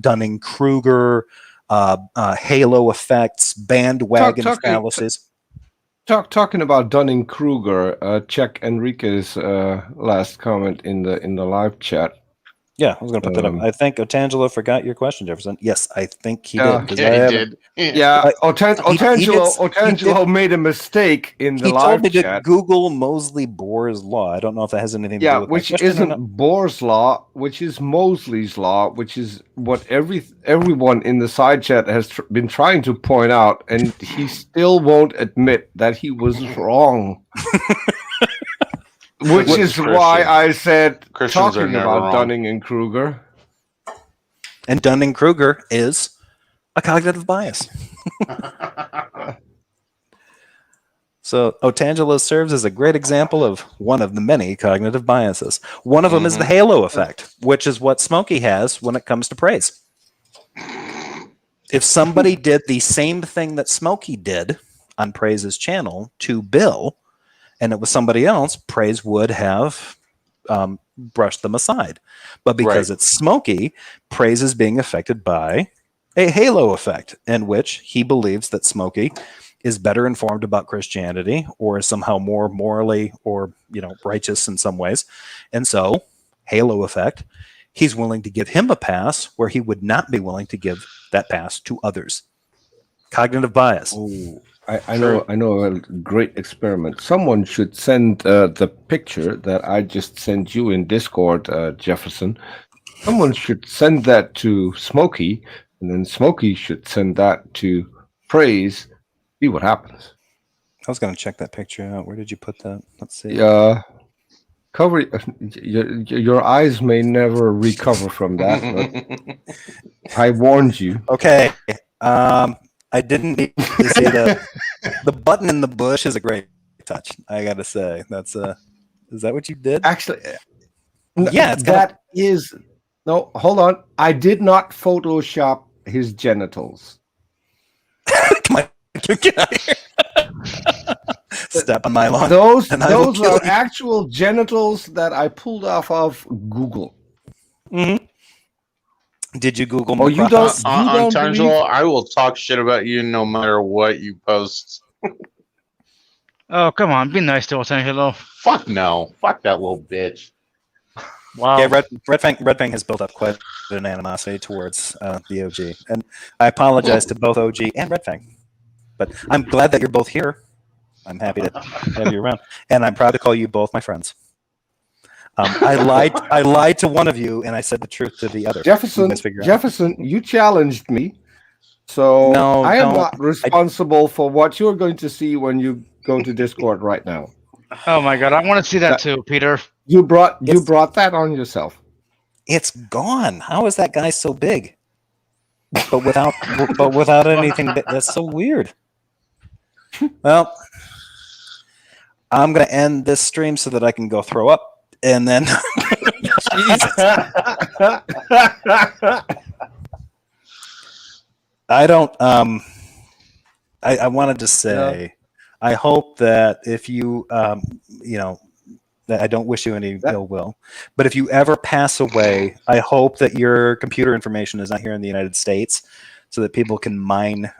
Dunning-Kruger, halo effects, bandwagon fallacies.
Talking about Dunning-Kruger, check Enrique's last comment in the live chat.
Yeah, I was going to put that up. I think Otangelo forgot your question, Jefferson. Yes, I think he did. 'cause
Yeah,
I
he
haven't-
did.
Yeah,
he
Otangelo made a mistake in the
He told
live
me to
chat.
Google Moseley-Bohr's law. I don't know if that has anything to do
Yeah,
with
which
my question or not.
isn't Bohr's law, which is Moseley's law, which is what everyone in the side chat has been trying to point out, and he still won't admit that he was wrong. Which is why I said
Christians are
talking
never
about
wrong.
Dunning and Kruger.
And Dunning-Kruger is a cognitive bias. So Otangelo serves as a great example of one of the many cognitive biases. One of them is the halo effect, which is what Smokey has when it comes to praise. If somebody did the same thing that Smokey did on Praise's channel to Bill, and it was somebody else, Praise would have brushed them aside. But because it's Smokey, Praise is being affected by a halo effect, in which he believes that Smokey is better informed about Christianity, or is somehow more morally or righteous in some ways. And so, halo effect, he's willing to give him a pass where he would not be willing to give that pass to others. Cognitive bias.
Oh, I know a great experiment. Someone should send the picture that I just sent you in Discord, Jefferson. Someone should send that to Smokey, and then Smokey should send that to Praise. See what happens.
I was going to check that picture out. Where did you put that? Let's see.
Cover your eyes may never recover from that, but I warned you.
Okay. I didn't need to see the button in the bush is a great touch. I got to say, that's is that what you did?
Actually,
yeah,
no. Hold on, I did not Photoshop his genitals.
Come on, get out of here. Step on my lawn.
Those
will kill
are
you.
actual genitals that I pulled off of Google.
Mm-hmm. Did you Google?
Oh, you don't.
Tangelo, I will talk shit about you no matter what you post.
Oh, come on. Be nice to Otangelo.
Fuck no. Fuck that little bitch.
Wow.
Yeah, Red Fang has built up quite an animosity towards the OG, and I apologize to both OG and Red Fang. But I'm glad that you're both here. I'm happy to have you around, and I'm proud to call you both my friends. I lied to one of you, and I said the truth to the other.
Jefferson, you challenged me, so
No,
I am
don't.
not responsible for what you're going to see when you go to Discord right now.
Oh my god, I want to see that too, Peter.
You brought that on yourself.
It's gone. How is that guy so big? But without anything. That's so weird. Well, I'm going to end this stream so that I can go throw up, and then Jesus. I don't. I wanted to say, I hope that if you, that I don't wish you any ill will, but if you ever pass away, I hope that your computer information is not here in the United States, so that people can mine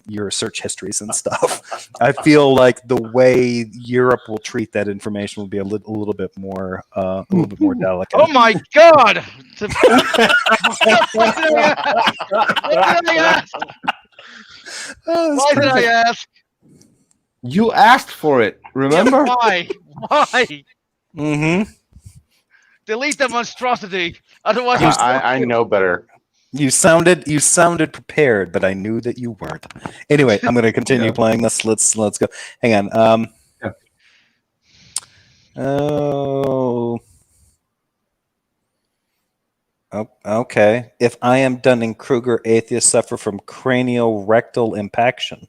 your search histories and stuff. I feel like the way Europe will treat that information will be a little bit more delicate.
Oh my god! What did I ask? Why did I ask?
You asked for it, remember?
Why? Why?
Mm-hmm.
Delete the monstrosity. Otherwise,
I know better.
You sounded prepared, but I knew that you weren't. Anyway, I'm going to continue playing this. Let's go. Hang on. Okay. If I am Dunning-Kruger, atheists suffer from craniorectal impaction.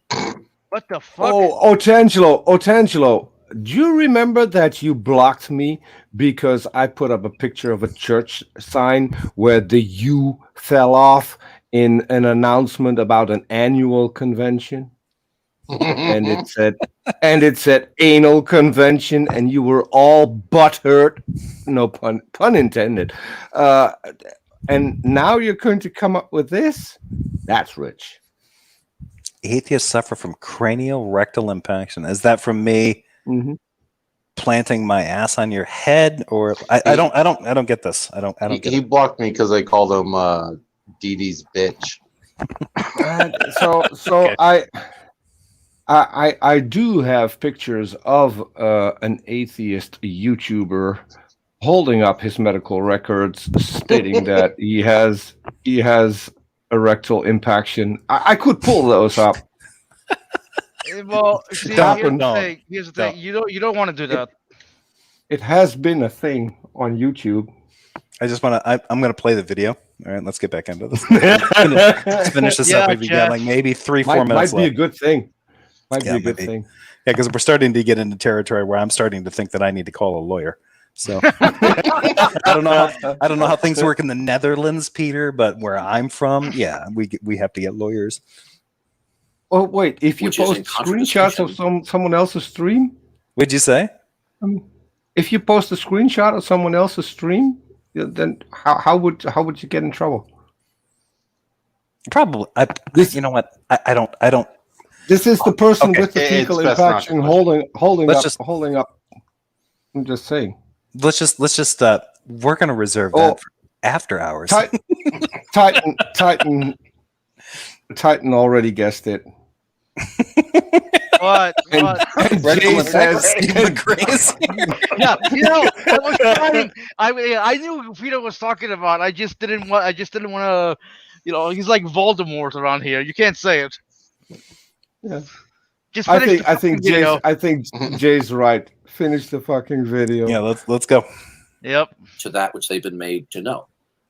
What the fuck?
Oh, Otangelo, do you remember that you blocked me because I put up a picture of a church sign where the U fell off in an announcement about an annual convention, and it said anal convention, and you were all butthurt. No pun intended. And now you're going to come up with this? That's rich.
Atheists suffer from cranial rectal impaction. Is that from me
Mm-hmm.
planting my ass on your head, or I don't get this. I don't get
He
it.
blocked me because I called him Dee Dee's bitch.
So
Okay.
I do have pictures of an atheist YouTuber holding up his medical records, stating that he has erectile impaction. I could pull those up.
Well, see,
Don't,
here's the
don't,
thing. Here's the thing.
don't.
You don't want to do that.
It has been a thing on YouTube.
I just want to. I'm going to play the video. All right, let's get back into this. Let's finish this
Yeah,
up. We've got
Jeff.
like maybe 3-4
Might
minutes
be a
left.
good thing. Might
Yeah,
be a good
maybe.
thing.
Yeah, because we're starting to get into territory where I'm starting to think that I need to call a lawyer. So I don't know how things work in the Netherlands, Peter, but where I'm from, yeah, we have to get lawyers.
Oh wait, if you
Which is
post
in
screenshots of
contradistinction.
someone else's stream,
What'd you say?
if you post a screenshot of someone else's stream, then how would you get in trouble?
Probably. You know what? I don't.
This is the person
Okay.
with the
It's
fecal
best not to
infection
question.
holding up. I'm just saying.
Let's just. We're gonna reserve
Oh.
that for after hours.
Titan already guessed it.
But
And
Rectal
Jay says,
infection.
yeah, I was trying. I knew Peter was talking about. I just didn't want to. He's like Voldemort around here. You can't say it.
Yeah.
Just
I
finish
think
the video.
I think Jay's right. Finish the fucking video.
Yeah, let's go.
Yep.
To that which they've been made to know.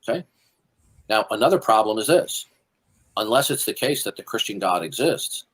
Okay. Now, another problem is this: unless it's the case that the Christian God exists,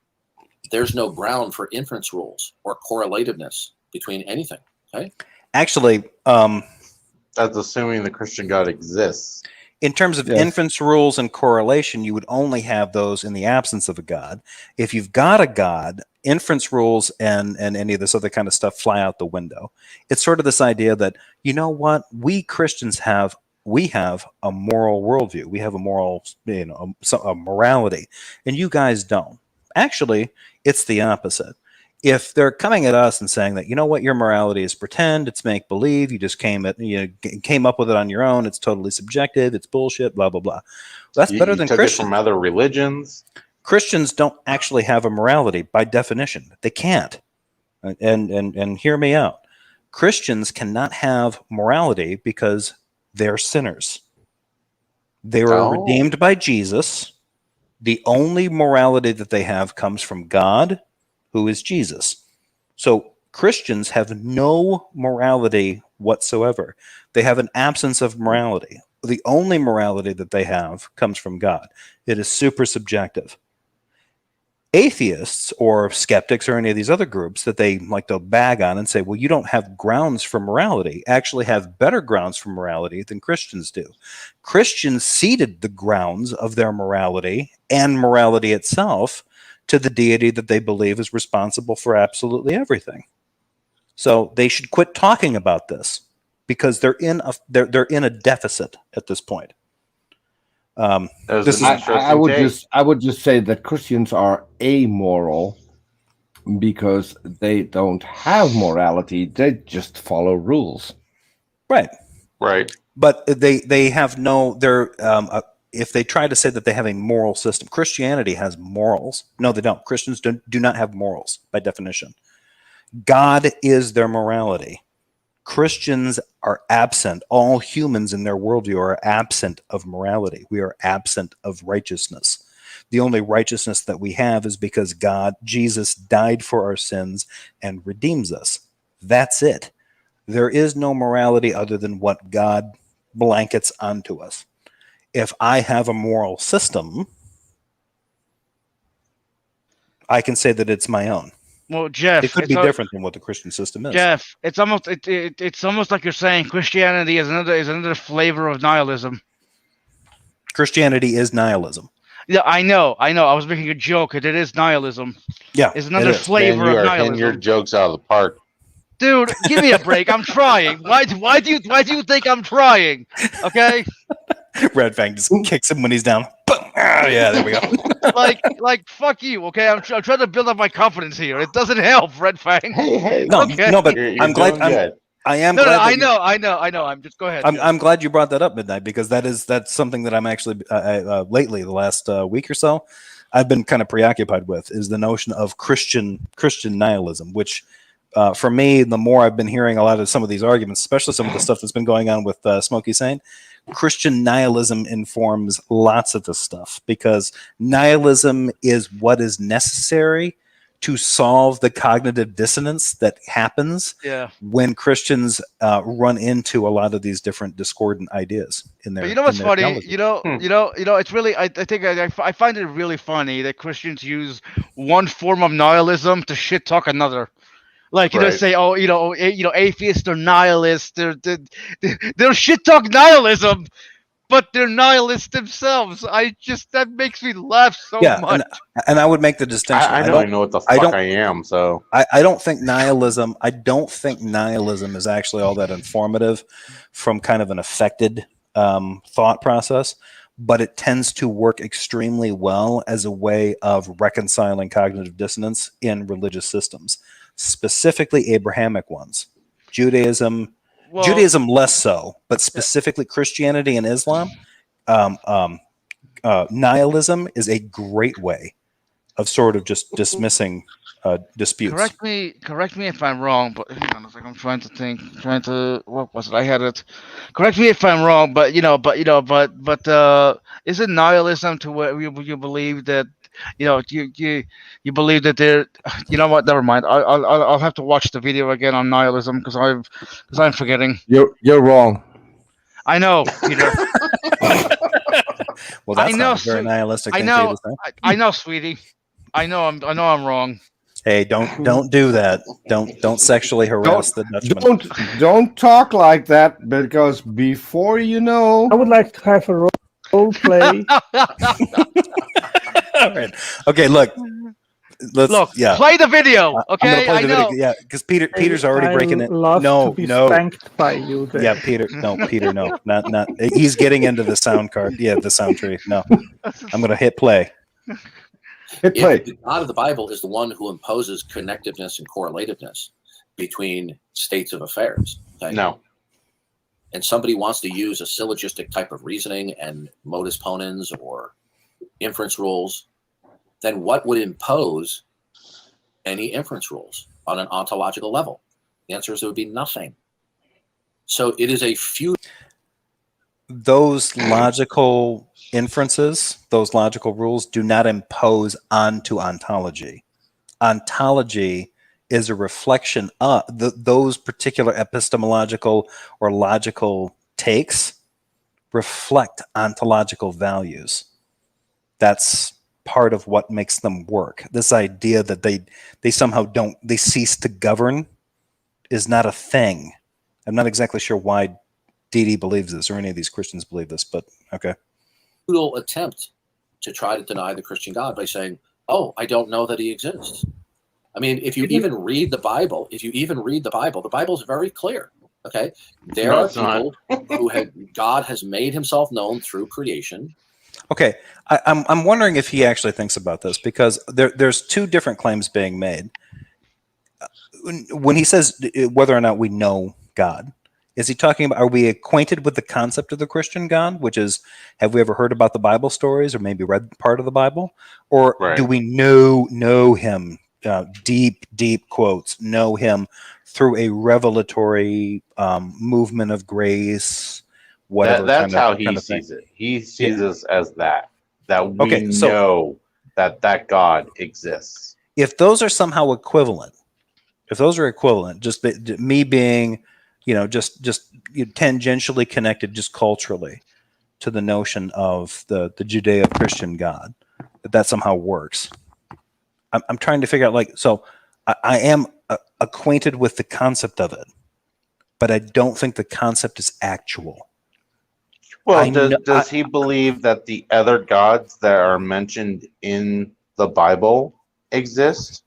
there's no ground for inference rules or correlativeness between anything. Okay.
Actually,
That's assuming the Christian God exists.
in terms of
Yes.
inference rules and correlation, you would only have those in the absence of a God. If you've got a God, inference rules and any of this other kind of stuff fly out the window. It's sort of this idea that, you know what, we Christians have a moral worldview. We have a moral, a morality, and you guys don't. Actually, it's the opposite. If they're coming at us and saying that, you know what, your morality is pretend, it's make believe, you just came up with it on your own, it's totally subjective, it's bullshit, blah blah blah. That's better than
took
Christians.
it from other religions.
Christians don't actually have a morality by definition. They can't. And hear me out. Christians cannot have morality because they're sinners. They were
Oh.
redeemed by Jesus. The only morality that they have comes from God, who is Jesus. So Christians have no morality whatsoever. They have an absence of morality. The only morality that they have comes from God. It is super subjective. Atheists or skeptics or any of these other groups that they like to bag on and say, well, you don't have grounds for morality, actually have better grounds for morality than Christians do. Christians ceded the grounds of their morality and morality itself to the deity that they believe is responsible for absolutely everything. So they should quit talking about this because they're in a deficit at this point.
There's an
I
interesting take.
would just say that Christians are amoral because they don't have morality. They just follow rules.
Right.
Right.
But they have no, if they try to say that they have a moral system, Christianity has morals. No, they don't. Christians do not have morals by definition. God is their morality. Christians are absent. All humans in their worldview are absent of morality. We are absent of righteousness. The only righteousness that we have is because Jesus died for our sins and redeems us. That's it. There is no morality other than what God blankets onto us. If I have a moral system, I can say that it's my own.
Well, Jeff,
It could be different than what the Christian system is.
Jeff, it's almost like you're saying Christianity is another flavor of nihilism.
Christianity is nihilism.
Yeah, I know. I was making a joke. It is nihilism.
Yeah,
It's another
it is.
flavor
Man, you
of
are hitting your
nihilism.
jokes out of the park.
Dude, give me a break. I'm trying. Why do you think I'm trying? Okay?
Red Fang just kicks him when he's down. Boom! Ah, yeah, there we go.
like fuck you, okay? I'm trying to build up my confidence here. It doesn't help, Red Fang.
Hey,
No,
Okay.
no, but
you're
I'm glad.
doing good.
I am
No,
glad.
I
that you-
know. I'm just go ahead. Joe.
I'm glad you brought that up, Midnight, because that's something that I'm actually lately, the last week or so, I've been kind of preoccupied with is the notion of Christian nihilism, which for me, the more I've been hearing a lot of some of these arguments, especially some of the stuff that's been going on with Smokey Saint, Christian nihilism informs lots of this stuff because nihilism is what is necessary to solve the cognitive dissonance that happens
Yeah.
when Christians run into a lot of these different discordant ideas in their.
But you know what's
in their
funny?
theology.
It's really. I think I find it really funny that Christians use one form of nihilism to shit talk another. Like
Right.
say, atheists are nihilists. They're shit talk nihilism, but they're nihilists themselves. That makes me laugh so much.
And I would make the distinction.
I don't even know what the fuck I am, so
I don't think nihilism. I don't think nihilism is actually all that informative from kind of an affected thought process, but it tends to work extremely well as a way of reconciling cognitive dissonance in religious systems, specifically Abrahamic ones. Judaism less so, but specifically Christianity and Islam. Nihilism is a great way of sort of just dismissing disputes.
Correct me if I'm wrong, but hang on a second. I'm trying to think. What was it? I had it. Correct me if I'm wrong, but is it nihilism to where you believe that you believe that there? You know what? Never mind. I'll have to watch the video again on nihilism because I'm forgetting.
You're wrong.
I know, Peter.
Well, that's
I know,
not a very nihilistic
I
thing
know,
for you to say.
I know, sweetie. I know I'm wrong.
Hey, don't do that. Don't sexually harass the Dutchman.
Don't talk like that because before you know,
I would like to have a role play.
All right. Okay, look.
Play the video. Okay,
I'm gonna play the
know.
video. Yeah, because Peter's already breaking it.
Love
No,
to be
no.
spanked by you. There.
Yeah, Peter, no, not. He's getting into the sound card. Yeah, the sound tree. No, I'm gonna hit play.
hit play.
If the God of the Bible is the one who imposes connectiveness and correlativeness between states of affairs. Okay?
no.
And somebody wants to use a syllogistic type of reasoning and modus ponens or inference rules, then what would impose any inference rules on an ontological level? The answer is it would be nothing. So it is a few.
Those logical inferences, those logical rules, do not impose onto ontology. Ontology is a reflection of those particular epistemological or logical takes reflect ontological values. That's part of what makes them work. This idea that they somehow they cease to govern is not a thing. I'm not exactly sure why DD believes this or any of these Christians believe this, but okay.
Futile attempt to try to deny the Christian God by saying, "Oh, I don't know that he exists." I mean, if you even read the Bible, the Bible is very clear. Okay, there are people who God has made himself known through creation.
Okay, I'm wondering if he actually thinks about this because there's two different claims being made. When he says whether or not we know God, is he talking about, are we acquainted with the concept of the Christian God, which is, have we ever heard about the Bible stories or maybe read part of the Bible? Or do we know him, deep quotes, know him through a revelatory movement of grace, whatever?
That's how he sees it. He sees us as that we know that God exists.
If those are somehow equivalent, just me being, just tangentially connected, just culturally, to the notion of the Judeo-Christian God, that somehow works. I'm trying to figure out, so I am acquainted with the concept of it, but I don't think the concept is actual.
Well, does he believe that the other gods that are mentioned in the Bible exist?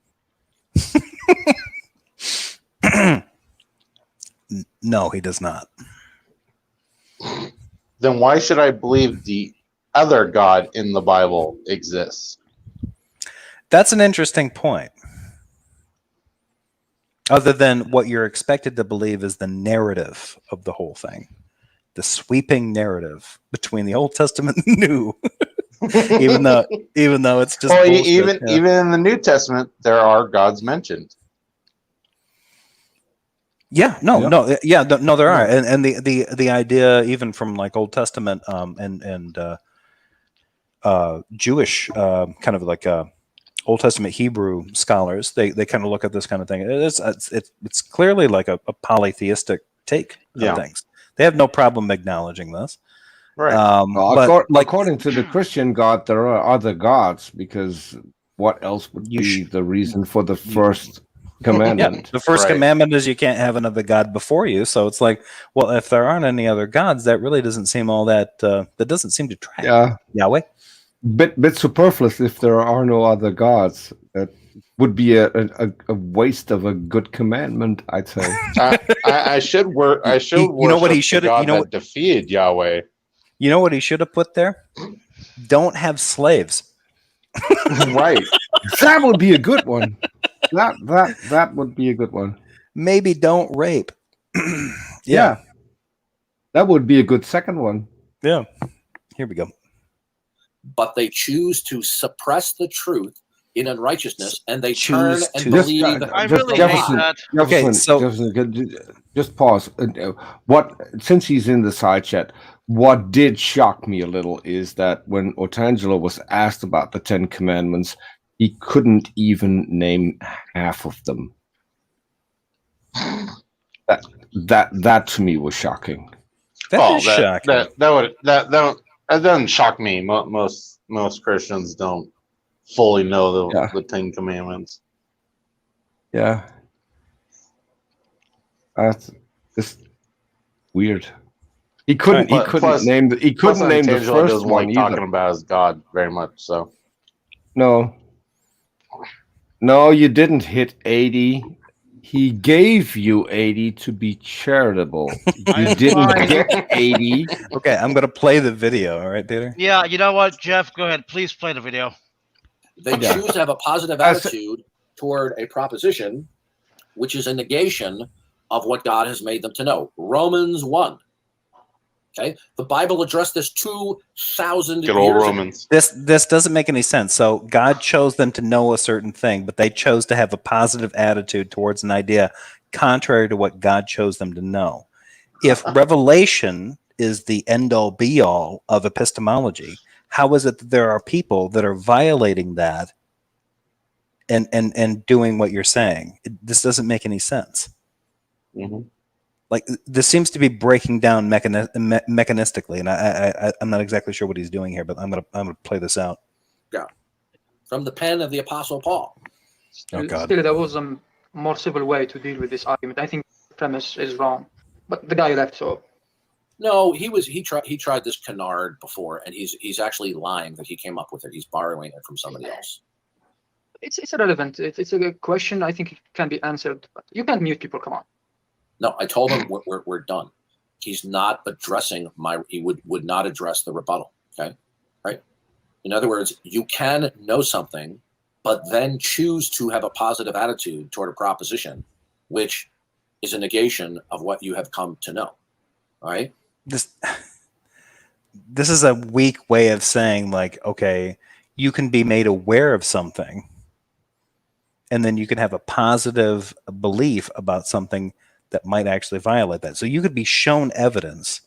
No, he does not.
Then why should I believe the other God in the Bible exists?
That's an interesting point. Other than what you're expected to believe is the narrative of the whole thing, the sweeping narrative between the Old Testament and New. even though it's just
Well,
bullshit,
even in the New Testament, there are gods mentioned.
Yeah, no, there are, and the idea even from like Old Testament and Jewish kind of like Old Testament Hebrew scholars, they kind of look at this kind of thing. It's clearly like a polytheistic take on things. They have no problem acknowledging this.
Right.
But according to the Christian God, there are other gods, because what else would be the reason for the first commandment?
The first commandment is you can't have another god before you. So it's like, well, if there aren't any other gods, that really doesn't seem all that. That doesn't seem to track.
Yeah,
Yahweh.
Bit superfluous if there are no other gods. That would be a waste of a good commandment, I'd say.
I should work. I should.
You know what he should.
You know what defeated Yahweh.
You know what he should have put there? Don't have slaves.
Right.
That would be a good one. That would be a good one.
Maybe don't rape.
Yeah. That would be a good second one.
Yeah. Here we go.
But they choose to suppress the truth in unrighteousness, and they turn and believe.
I really hate that.
Okay, so
just pause. Since he's in the side chat, what did shock me a little is that when Otangelo was asked about the 10 Commandments, he couldn't even name half of them. That to me was shocking.
That is shocking.
That doesn't shock me. Most Christians don't fully know the 10 Commandments.
Yeah, that's just weird. He couldn't name the first one
like
either.
Talking about his God very much. So
no, you didn't hit 80. He gave you 80 to be charitable. You didn't get 80.
Okay, I'm going to play the video. All right, Peter?
Yeah, you know what, Jeff? Go ahead. Please play the video.
They choose to have a positive attitude toward a proposition, which is a negation of what God has made them to know. Romans 1. Okay, the Bible addressed this 2,000
good
years
old
ago.
Romans.
This doesn't make any sense. So God chose them to know a certain thing, but they chose to have a positive attitude towards an idea contrary to what God chose them to know. If revelation is the end-all be-all of epistemology, how is it that there are people that are violating that and doing what you're saying? This doesn't make any sense.
Mm-hmm.
Like, this seems to be breaking down mechanistically, and I'm not exactly sure what he's doing here, but I'm gonna play this out.
Yeah, from the pen of the Apostle Paul.
Oh God!
Still, there was a more civil way to deal with this argument. I think the premise is wrong, but the guy left, so.
No, he tried this canard before, and he's actually lying that he came up with it. He's borrowing it from somebody else.
It's irrelevant. It's a good question. I think it can be answered, but you can't mute people. Come on.
No, I told him we're done. He's not addressing he would not address the rebuttal. Okay, right? In other words, you can know something, but then choose to have a positive attitude toward a proposition, which is a negation of what you have come to know. All right?
This is a weak way of saying, like, okay, you can be made aware of something, and then you can have a positive belief about something that might actually violate that. So you could be shown evidence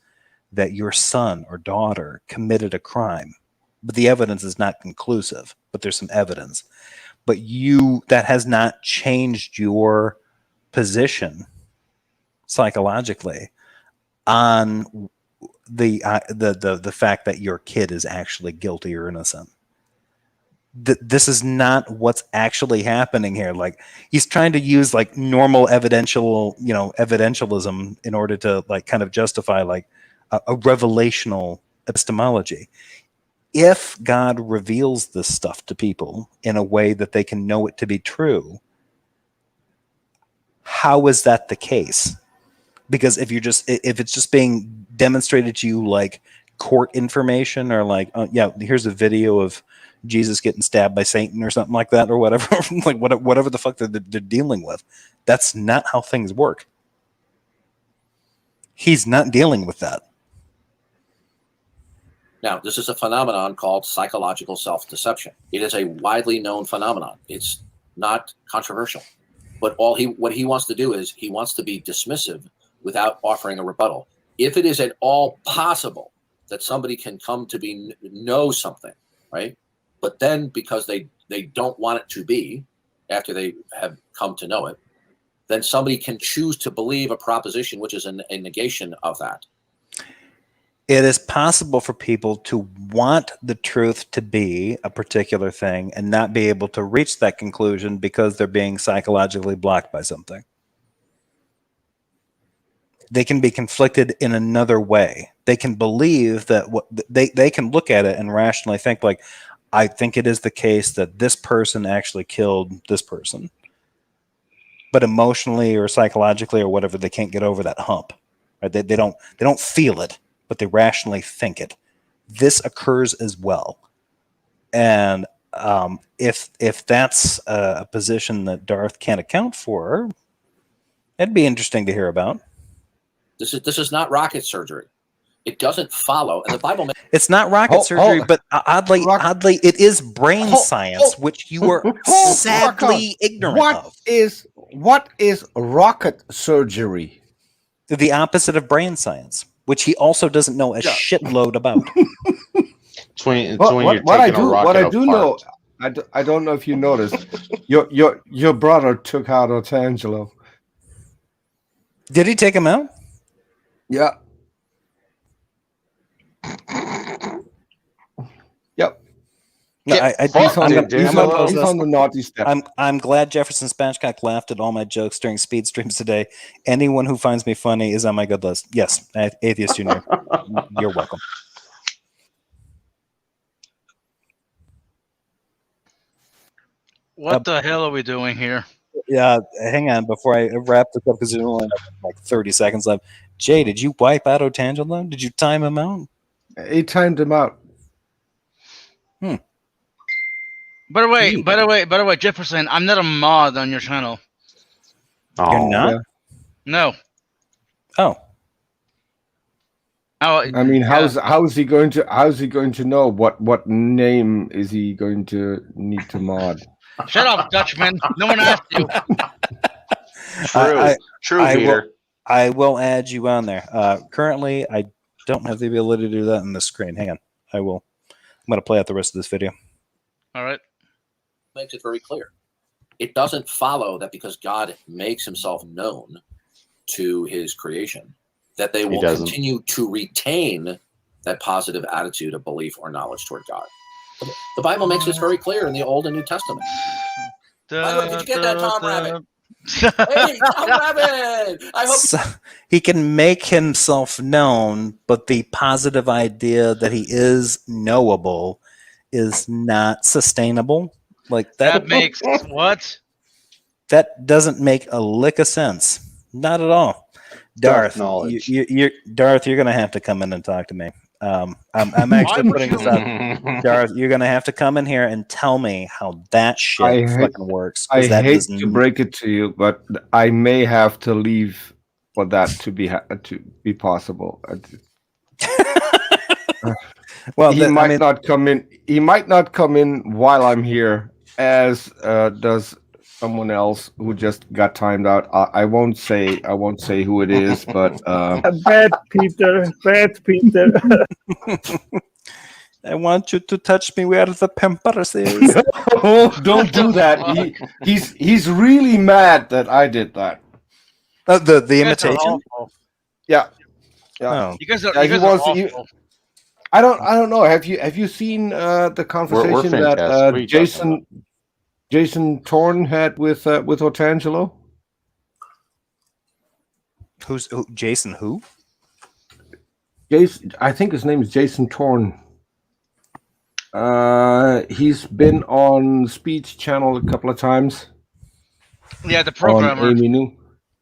that your son or daughter committed a crime, but the evidence is not conclusive, but there's some evidence. But that has not changed your position psychologically on the fact that your kid is actually guilty or innocent. This is not what's actually happening here. Like, he's trying to use like normal evidentialism in order to like kind of justify like a revelational epistemology. If God reveals this stuff to people in a way that they can know it to be true, how is that the case? Because if it's just being demonstrated to you like court information, or like, yeah, here's a video of Jesus getting stabbed by Satan or something like that, or whatever, like whatever the fuck they're dealing with, that's not how things work. He's not dealing with that.
Now, this is a phenomenon called psychological self-deception. It is a widely known phenomenon. It's not controversial. But what he wants to do is he wants to be dismissive without offering a rebuttal. If it is at all possible that somebody can come to know something, right? But then because they don't want it to be, after they have come to know it, then somebody can choose to believe a proposition which is a negation of that.
It is possible for people to want the truth to be a particular thing and not be able to reach that conclusion because they're being psychologically blocked by something. They can be conflicted in another way. They can believe that they can look at it and rationally think, like, I think it is the case that this person actually killed this person. But emotionally or psychologically or whatever, they can't get over that hump. Right? They don't feel it, but they rationally think it. This occurs as well. And if that's a position that Darth can't account for, it'd be interesting to hear about.
This is not rocket surgery. It doesn't follow, and the Bible.
It's not rocket surgery, but oddly, it is brain science, which you are sadly ignorant of.
What is rocket surgery?
The opposite of brain science, which he also doesn't know a shitload about.
What I do know, I don't know if you noticed, your brother took out Otangelo.
Did he take him out?
Yeah. Yep.
No,
he's on the naughty step.
I'm glad Jefferson Spatchcock laughed at all my jokes during speed streams today. Anyone who finds me funny is on my good list. Yes, Atheist Junior. You're welcome.
What the hell are we doing here?
Yeah, hang on before I wrap this up because there's only like 30 seconds left. Jay, did you wipe out Otangelo? Did you time him out?
He timed him out.
By the way, Jefferson, I'm not a mod on your channel.
You're not?
Yeah.
No.
Oh.
I mean, how is he going to know what name is he going to need to mod?
Shut up, Dutchman. No one asked you.
True, Peter.
I will add you on there. Currently, I don't have the ability to do that on the screen. Hang on. I'm going to play out the rest of this video.
All right.
Makes it very clear. It doesn't follow that because God makes himself known to his creation, that they will continue to retain that positive attitude of belief or knowledge toward God. The Bible makes this very clear in the Old and New Testament. By the way, did you get that, Tom Rabbit? Hey, Tom Rabbit! I hope
he can make himself known, but the positive idea that he is knowable is not sustainable. Like
that makes what?
That doesn't make a lick of sense. Not at all. Darth, Darth, you're going to have to come in and talk to me. I'm actually putting this out. Darth, you're going to have to come in here and tell me how that shit fucking works.
I hate to break it to you, but I may have to leave for that to be possible. Well, he might not come in. He might not come in while I'm here, as does someone else who just got timed out. I won't say who it is, but
bad Peter.
I want you to touch me where the pampers is.
No, don't do that. He's really mad that I did that.
The imitation.
Yeah.
Oh.
You guys are awful.
I don't know. Have you seen the conversation that Jason Torn had with Otangelo?
Jason who?
Jason, I think his name is Jason Torn. He's been on Speech Channel a couple of times.
Yeah, the
On
programmer.
Amy New.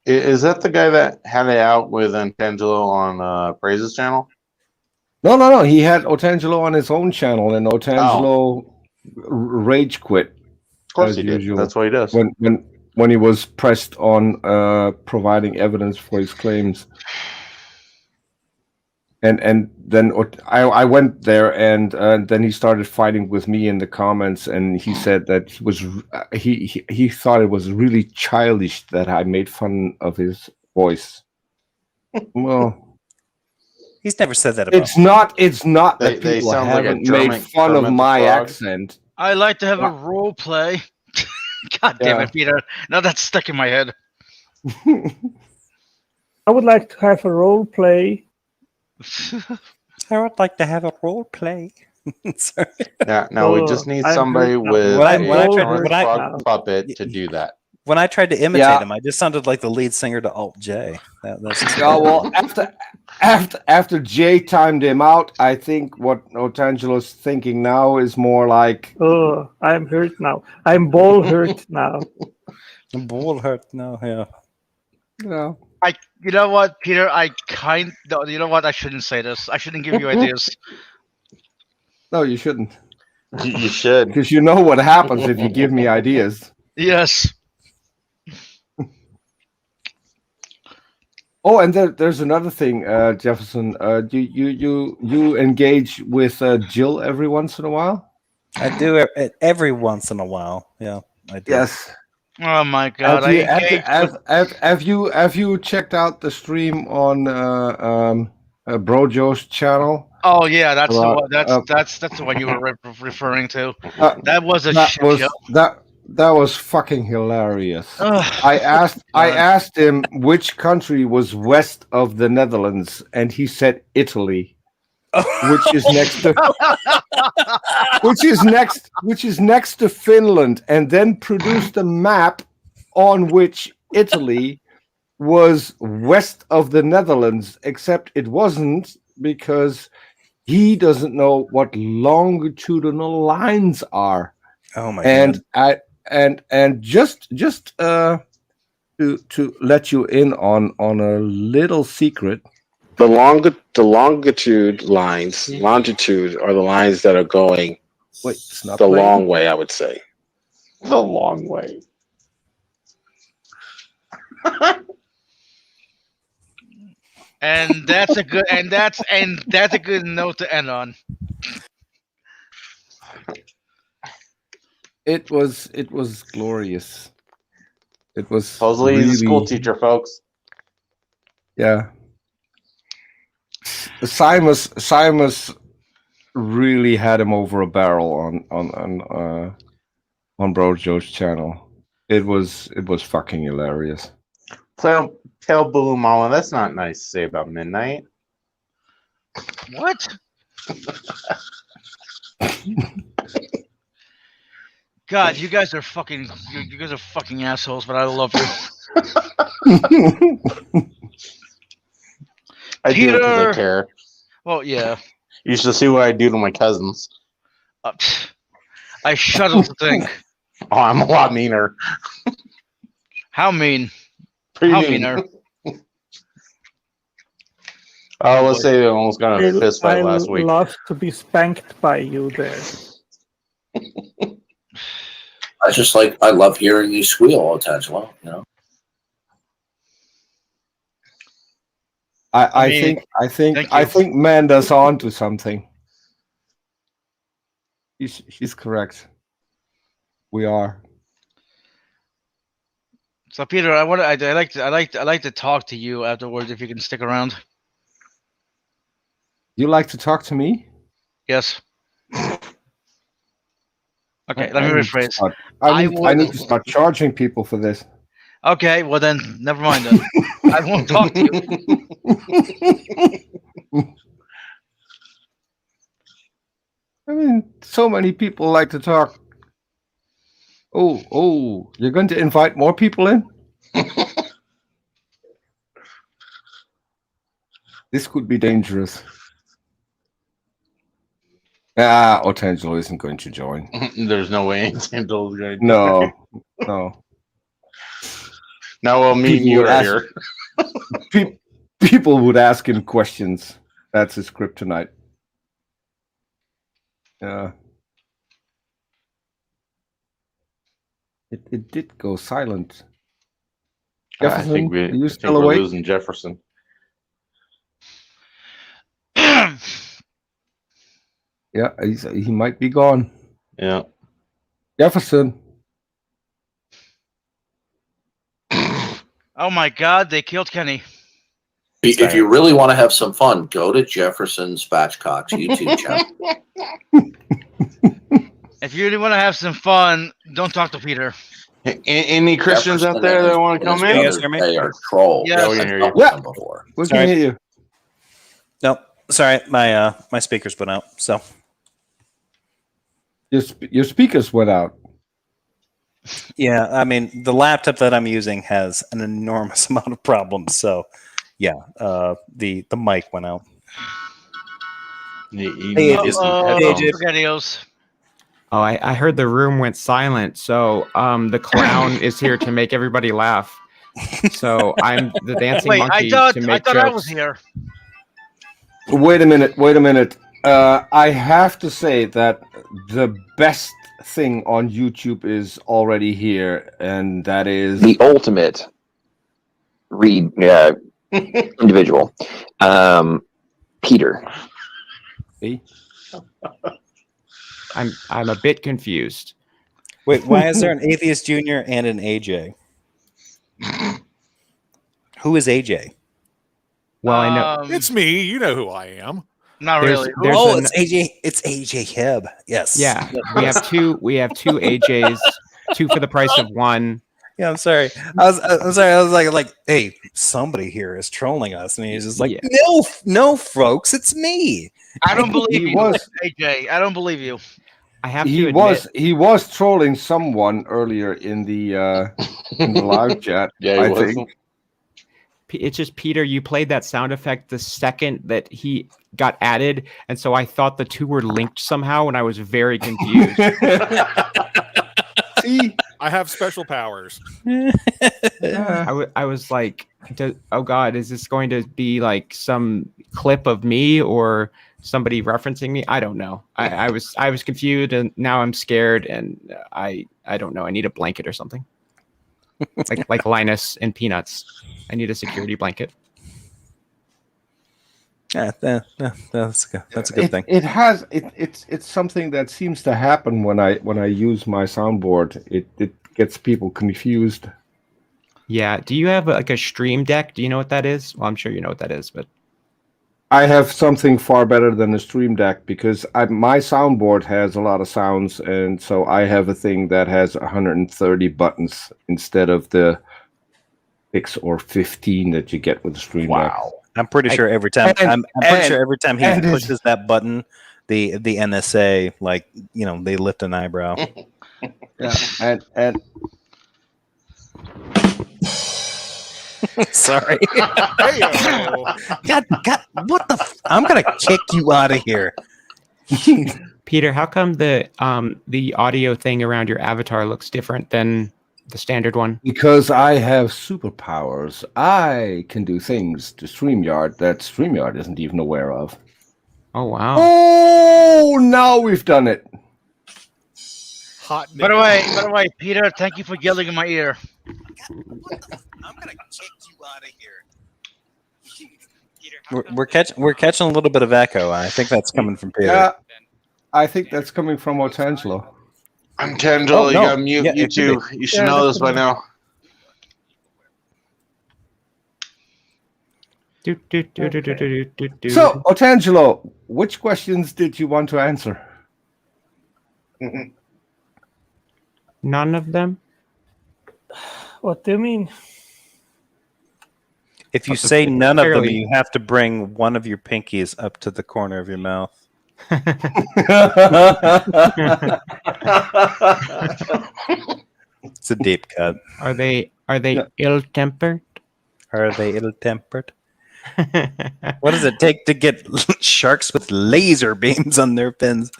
Is that the guy that had it out with Antangelo on Praise's channel?
No. He had Otangelo on his own channel, and Otangelo rage quit.
Of course
as
he did.
usual.
That's what he does.
When he was pressed on providing evidence for his claims. And then I went there, and then he started fighting with me in the comments, and he said that he thought it was really childish that I made fun of his voice. Well,
He's never said that about
it's not that
They
people
sound like a
haven't
German-
made fun of
Kermit the
my
Frog.
accent.
I like to have a role play. God damn
Yeah.
it, Peter. Now that's stuck in my head.
I would like to have a role play.
I would like to have a role play. Sorry.
No, we just need
I'm
somebody
hurt now.
with
When I-
a
when I tried-
Kermit
when I-
Frog puppet to do that.
When I tried to imitate
Yeah.
him, I just sounded like the lead singer to Alt J. That's just
Yeah, well, after Jay timed him out, I think what Otangelo's thinking now is more like,
Oh, I'm hurt now. I'm ball hurt now.
ball hurt. No, yeah.
You know what, Peter? You know what? I shouldn't say this. I shouldn't give you ideas.
no, you shouldn't,
You should.
because you know what happens if you give me ideas.
Yes.
Oh, and there's another thing, Jefferson. You engage with Jill every once in a while.
I do it every once in a while. Yeah, I do.
Yes.
Oh my God!
Have you checked out the stream on Brojo's channel?
Oh yeah, that's the
Well,
one. That's the one you were referring to.
Uh,
That was a
that
shit
was
show.
that was fucking hilarious.
Ugh.
I asked him which country was west of the Netherlands, and he said Italy, which is next to which is next to Finland, and then produced a map on which Italy was west of the Netherlands, except it wasn't, because he doesn't know what longitudinal lines are.
Oh my
And
god.
and just to let you in on a little secret.
The longitude lines, longitude are the lines that are going
Wait, it's not
the
playing?
long way, I would say.
The long way.
And that's a good that's a good note to end on.
It was glorious. It was
Supposedly he's a school
really-
teacher, folks.
Yeah. Simus really had him over a barrel on Bro Joe's channel. It was fucking hilarious.
Tell Boo Mama that's not nice to say about midnight.
What? God, you guys are fucking assholes, but I love you.
I do it because
Peter!
I care.
Well, yeah.
You should see what I do to my cousins.
I shudder to think.
Oh, I'm a lot meaner.
How mean?
Pretty
How
mean.
meaner?
Oh, let's say they almost got a fist
I
fight last week.
love to be spanked by you there.
I love hearing you squeal, Otangelo. You know,
I
mean,
think
thank
I
you.
think Manda's on to something. He's correct. We are.
So Peter, I like to talk to you afterwards if you can stick around.
You like to talk to me?
Yes. Okay, let me
I need to
rephrase.
start-
I
I
would-
need to start charging people for this.
Okay, well then, never mind then. I won't talk to you.
I mean, so many people like to talk. Oh, you're going to invite more people in? This could be dangerous. Otangelo isn't going to join.
There's no way Angelo's going to.
No.
Now, well, me and
People
you
would
are
ask-
here.
People would ask him questions. That's his kryptonite. It did go silent.
I
Jefferson,
think
are you
we're
still awake?
losing Jefferson.
Yeah, he might be gone.
Yeah.
Jefferson.
Oh my God, they killed Kenny.
If you really want to have some fun, go to Jefferson Spatchcock's YouTube channel.
If you really want to have some fun, don't talk to Peter.
Any Christians out there that want to come in?
guys hear me?
They are trolls.
Yes.
we can hear you.
I've dealt with them before.
We
Sorry.
can hear you.
No, sorry, my speakers went out. So
Your speakers went out.
yeah, I mean the laptop that I'm using has an enormous amount of problems. So yeah, the mic went out.
You
Hey,
need
just-
some
hey,
headphones.
Jay.
SpaghettiOs.
Oh, I heard the room went silent, so the clown is here to make everybody laugh. So I'm the dancing
Wait,
monkey
I
to
thought
make
I was
jokes.
here.
Wait a minute. I have to say that the best thing on YouTube is already here, and that is
The ultimate individual, Peter.
See?
I'm a bit confused.
Wait, why is there an Atheist Junior and an AJ? Who is AJ?
Well, I know
It's me. You know who I am.
Not
there's-
really.
there's
Oh,
an-
it's AJ. It's AJ Heb. Yes.
yeah, we have two AJs, two for the price of one.
Yeah, I'm sorry. I'm sorry. I was like, hey, somebody here is trolling us, and he's just like,
Yeah.
no, folks, it's me.
I don't believe
He
you,
was-
AJ. I don't believe you.
I have to admit,
he was trolling someone earlier in the live chat.
Yeah, he
I
was.
think.
it's just Peter. You played that sound effect the second that he got added, and so I thought the two were linked somehow, and I was very confused.
See,
I have special powers.
I was like, oh God, is this going to be like some clip of me or somebody referencing me? I don't know. I was confused, and now I'm scared, and I don't know. I need a blanket or something. like Linus and Peanuts. I need a security blanket.
Yeah, that's good. That's a good thing.
It's something that seems to happen when I use my soundboard. It gets people confused.
Yeah. Do you have like a stream deck? Do you know what that is? Well, I'm sure you know what that is, but
I have something far better than a Stream Deck because my soundboard has a lot of sounds, and so I have a thing that has 130 buttons instead of the 6 or 15 that you get with the Stream Deck.
I'm pretty sure every time I'm pretty sure every time he
and his-
pushes that button, the NSA they lift an eyebrow.
Yeah, and
Sorry.
Hey-o.
God, what the? I'm gonna kick you out of here.
Peter, how come the audio thing around your avatar looks different than the standard one?
because I have superpowers, I can do things to StreamYard that StreamYard isn't even aware of.
Oh wow.
Oh, now we've done it.
Hot.
By the way, Peter, thank you for yelling in my ear.
I'm gonna kick you out of here. We're catching a little bit of echo. I think that's coming from Peter.
Yeah, I think that's coming from Otangelo.
I'm Kendall.
Oh,
You
no.
got mute
Yeah, it could
YouTube. You should know this by now.
Do, do, do, do, do, do, do, do.
So, Otangelo, which questions did you want to answer?
None of them.
What do you mean?
If you say none of them,
Fairly.
you have to bring one of your pinkies up to the corner of your mouth. It's a deep cut.
Are they ill-tempered?
Are they ill-tempered? What does it take to get sharks with laser beams on their fins?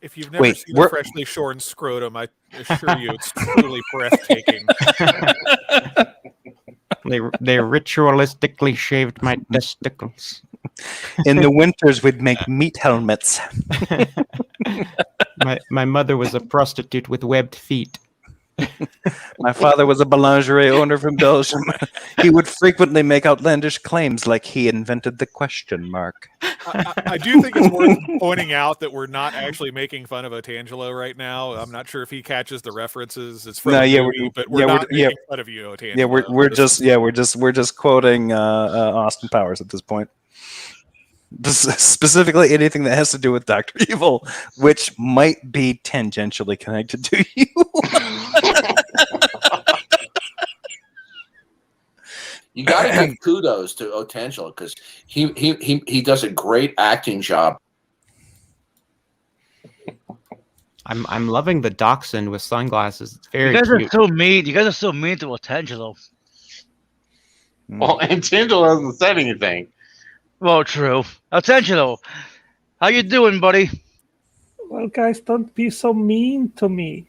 If you've never
Wait,
seen a
we're-
freshly shorn scrotum, I assure you it's truly breathtaking.
They ritualistically shaved my testicles.
In the winters, we'd make meat helmets.
My mother was a prostitute with webbed feet.
My father was a boulangerie owner from Belgium. He would frequently make outlandish claims like he invented the question mark.
I do think it's worth pointing out that we're not actually making fun of Otangelo right now. I'm not sure if he catches the references. It's from a movie, but we're not making fun of you, Otangelo.
Yeah, we're just quoting Austin Powers at this point. Specifically, anything that has to do with Dr. Evil, which might be tangentially connected to you.
You got to give kudos to Otangelo because he does a great acting job.
I'm loving the dachshund with sunglasses. It's very
You guys
cute.
are so mean. You guys are so mean to Otangelo.
Well, and Tangelo hasn't said anything.
Well, true. Otangelo, how you doing, buddy?
Well, guys, don't be so mean to me.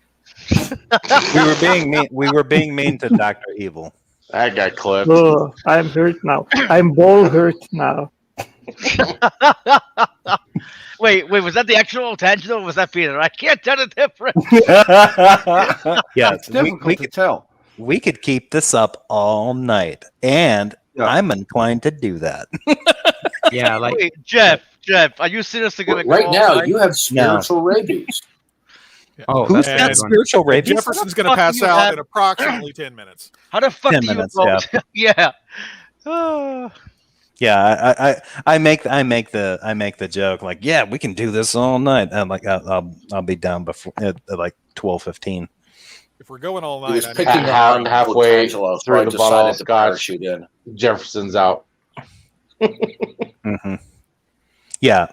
We were being mean. We were being mean to Dr. Evil.
That got clipped.
Oh, I'm hurt now. I'm ball hurt now.
Wait, was that the actual Otangelo or was that Peter? I can't tell the difference.
Yes,
It's difficult to tell.
We could keep this up all night, and I'm inclined to do that.
Yeah, like
Wait, Jeff, are you seriously gonna go
Right
all
now,
night?
you have spiritual rabies.
oh,
Who's
that's a
got
good one.
spiritual
And
rabies?
Jefferson's going to
fuck
pass
you
out
have-
in approximately 10 minutes.
How the fuck
10
do you
minutes,
vote? Yeah. Ah.
Yeah, I make the joke like, yeah, we can do this all night. I'm like, I'll be down before at like 12:15.
If we're going all
He was
night, I
picking
need-
on
halfway
Otangelo, so
through
I
the bottle of
decided to
scotch.
parachute in.
Jefferson's out.
Mm-hmm. Yeah.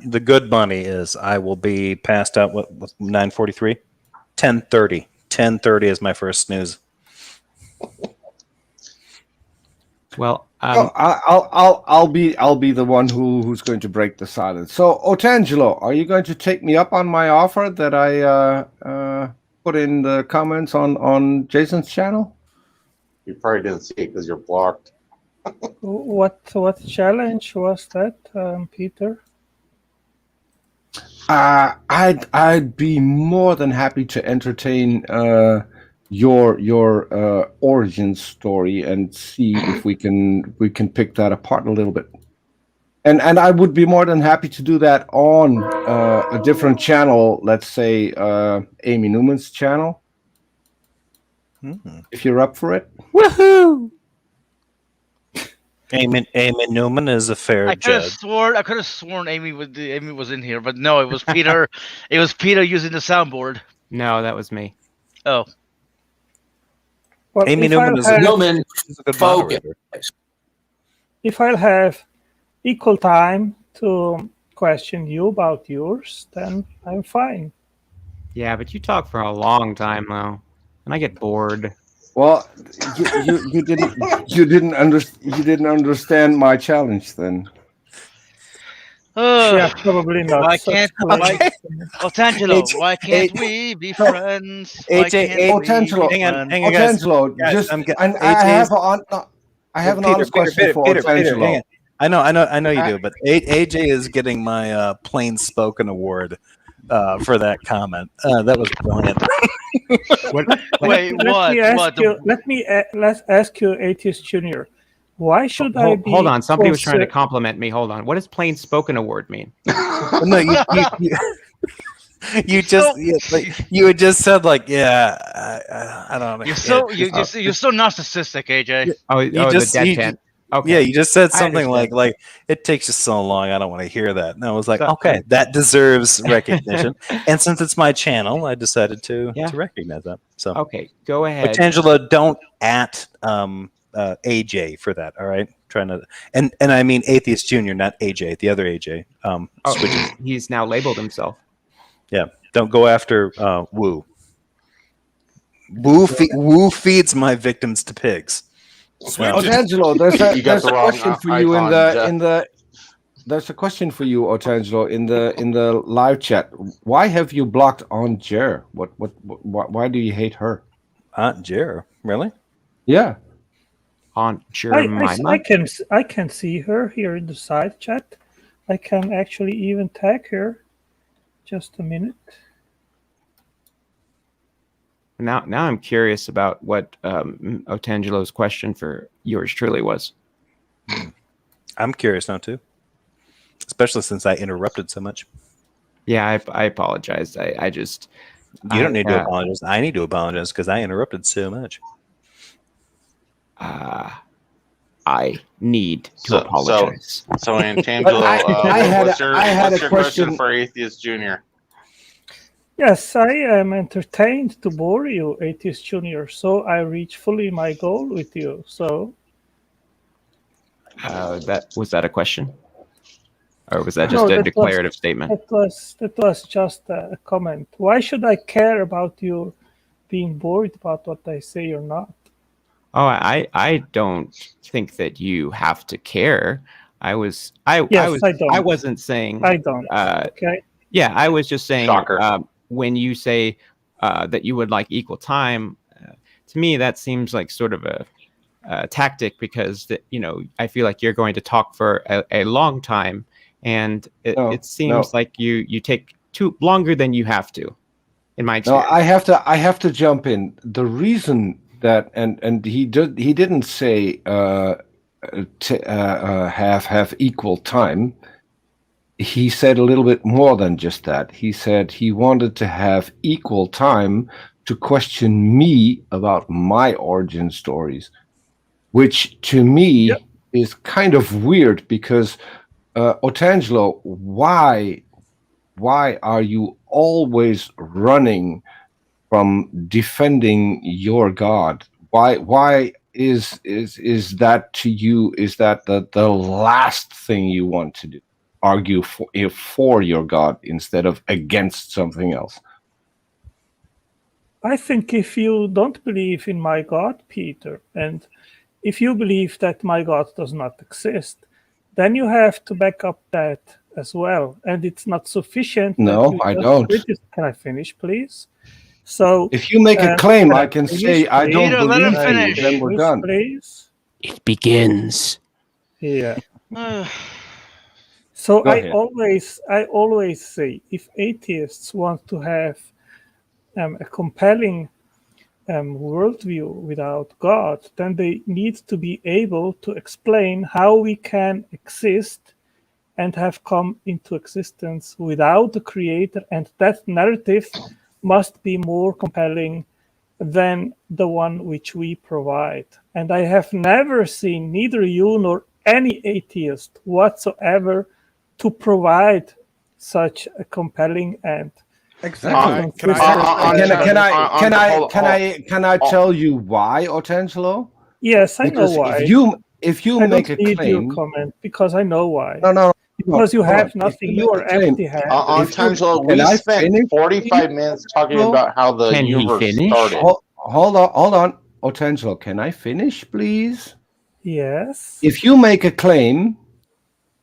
The good bunny is I will be passed out. What 9:43? 10:30. 10:30 is my first snooze.
Well,
I'll be the one who's going to break the silence. So, Otangelo, are you going to take me up on my offer that I put in the comments on Jason's channel?
You probably didn't see it because you're blocked.
What challenge was that, Peter?
I'd be more than happy to entertain your origin story and see if we can pick that apart a little bit. And I would be more than happy to do that on a different channel, let's say Amy Newman's channel. If you're up for it.
Woohoo! Eamon Newman is a fair
I could have
judge.
sworn Amy was in here, but no, it was Peter. It was Peter using the soundboard.
no, that was me.
Oh,
Well,
Amy
if
Newman
I'll
is
have-
Newman,
He's a good
focus.
moderator.
if I'll have equal time to question you about yours, then I'm fine.
Yeah, but you talk for a long time though, and I get bored.
Well, you didn't understand my challenge then.
Yeah, probably not.
Why
Such
can't
polite-
Otangelo?
AJ
Why can't we be friends?
AJ,
Why can't we
Otangelo,
be
hang on,
friends?
hang on, guys.
Angelo,
Guys,
just
I'm get-
and I
AJ's
have an honest question for
Peter,
Otangelo.
hang on. I know you do, but AJ is getting my plain spoken award for that comment. That was brilliant.
Wait,
Let's ask you, Atheist Junior. Why should I be?
Hold on, somebody was trying to
consider-
compliment me. Hold on, what does plain spoken award mean?
No, you just you had just said like, yeah, I don't know.
You're so narcissistic, AJ.
The deadpan. Okay.
Yeah, you just said
I
something
understand.
like it takes you so long. I don't want to hear that. And I was like, okay, that deserves recognition. And since it's my channel, I decided to recognize that. So
Okay, go ahead.
Otangelo, don't at AJ for that. All right, trying to and I mean Atheist Junior, not AJ, the other AJ. Switches.
He's now labeled himself.
Yeah, don't go after Woo. Woo feeds my victims to pigs.
Otangelo, there's a question for you there's a question for you, Otangelo, in the live chat. Why have you blocked Aunt Jer? Why do you hate her?
Aunt Jer, really?
Yeah.
Aunt Jer,
I can see her here in the side chat. I can actually even tag her. Just a minute.
Now I'm curious about what Otangelo's question for yours truly was.
I'm curious now too, especially since I interrupted so much.
Yeah, I apologize. I just
you don't need to apologize. I need to apologize because I interrupted so much.
I need to apologize.
So Antangelo,
I had
what's
a
your
question
for Atheist Junior?
Yes, I am entertained to bore you, Atheist Junior. So I reach fully my goal with you. So
was that a question, or was that just a declarative statement?
That was just a comment. Why should I care about you being bored about what I say or not?
Oh, I don't think that you have to care. I wasn't saying
I don't. Okay.
Yeah, I was just saying.
Shocker.
When you say that you would like equal time, to me that seems like sort of a tactic because I feel like you're going to talk for a long time, and it seems like you take longer than you have to. In my experience,
no, I have to jump in. The reason that and he didn't say have equal time. He said a little bit more than just that. He said he wanted to have equal time to question me about my origin stories, which to me is kind of weird because Otangelo, why are you always running from defending your God? Why is that to you? Is that the last thing you want to do? Argue for your God instead of against something else?
I think if you don't believe in my God, Peter, and if you believe that my God does not exist, then you have to back up that as well. And it's not sufficient.
No, I don't.
Can I finish, please? So
if you make a claim, I can say I don't
Peter,
believe
let him finish.
you. Then we're done.
Please.
It begins.
Yeah. So
Go
I
ahead.
always say, if atheists want to have a compelling worldview without God, then they need to be able to explain how we can exist and have come into existence without the Creator, and that narrative must be more compelling than the one which we provide. And I have never seen neither you nor any atheist whatsoever to provide such a compelling and
Exactly.
Can
I tell you why, Otangelo?
Yes, I
Because
know why.
if you
I
make
don't
a
need your
claim,
comment because I know why.
no,
Because you have
hold on.
nothing.
If
You
make
are
a claim,
empty-handed.
Otangelo, we
Can I
spent
finish,
45 minutes talking about how the
Can he
universe
finish?
started.
Hold on, Otangelo. Can I finish, please?
Yes.
If you make a claim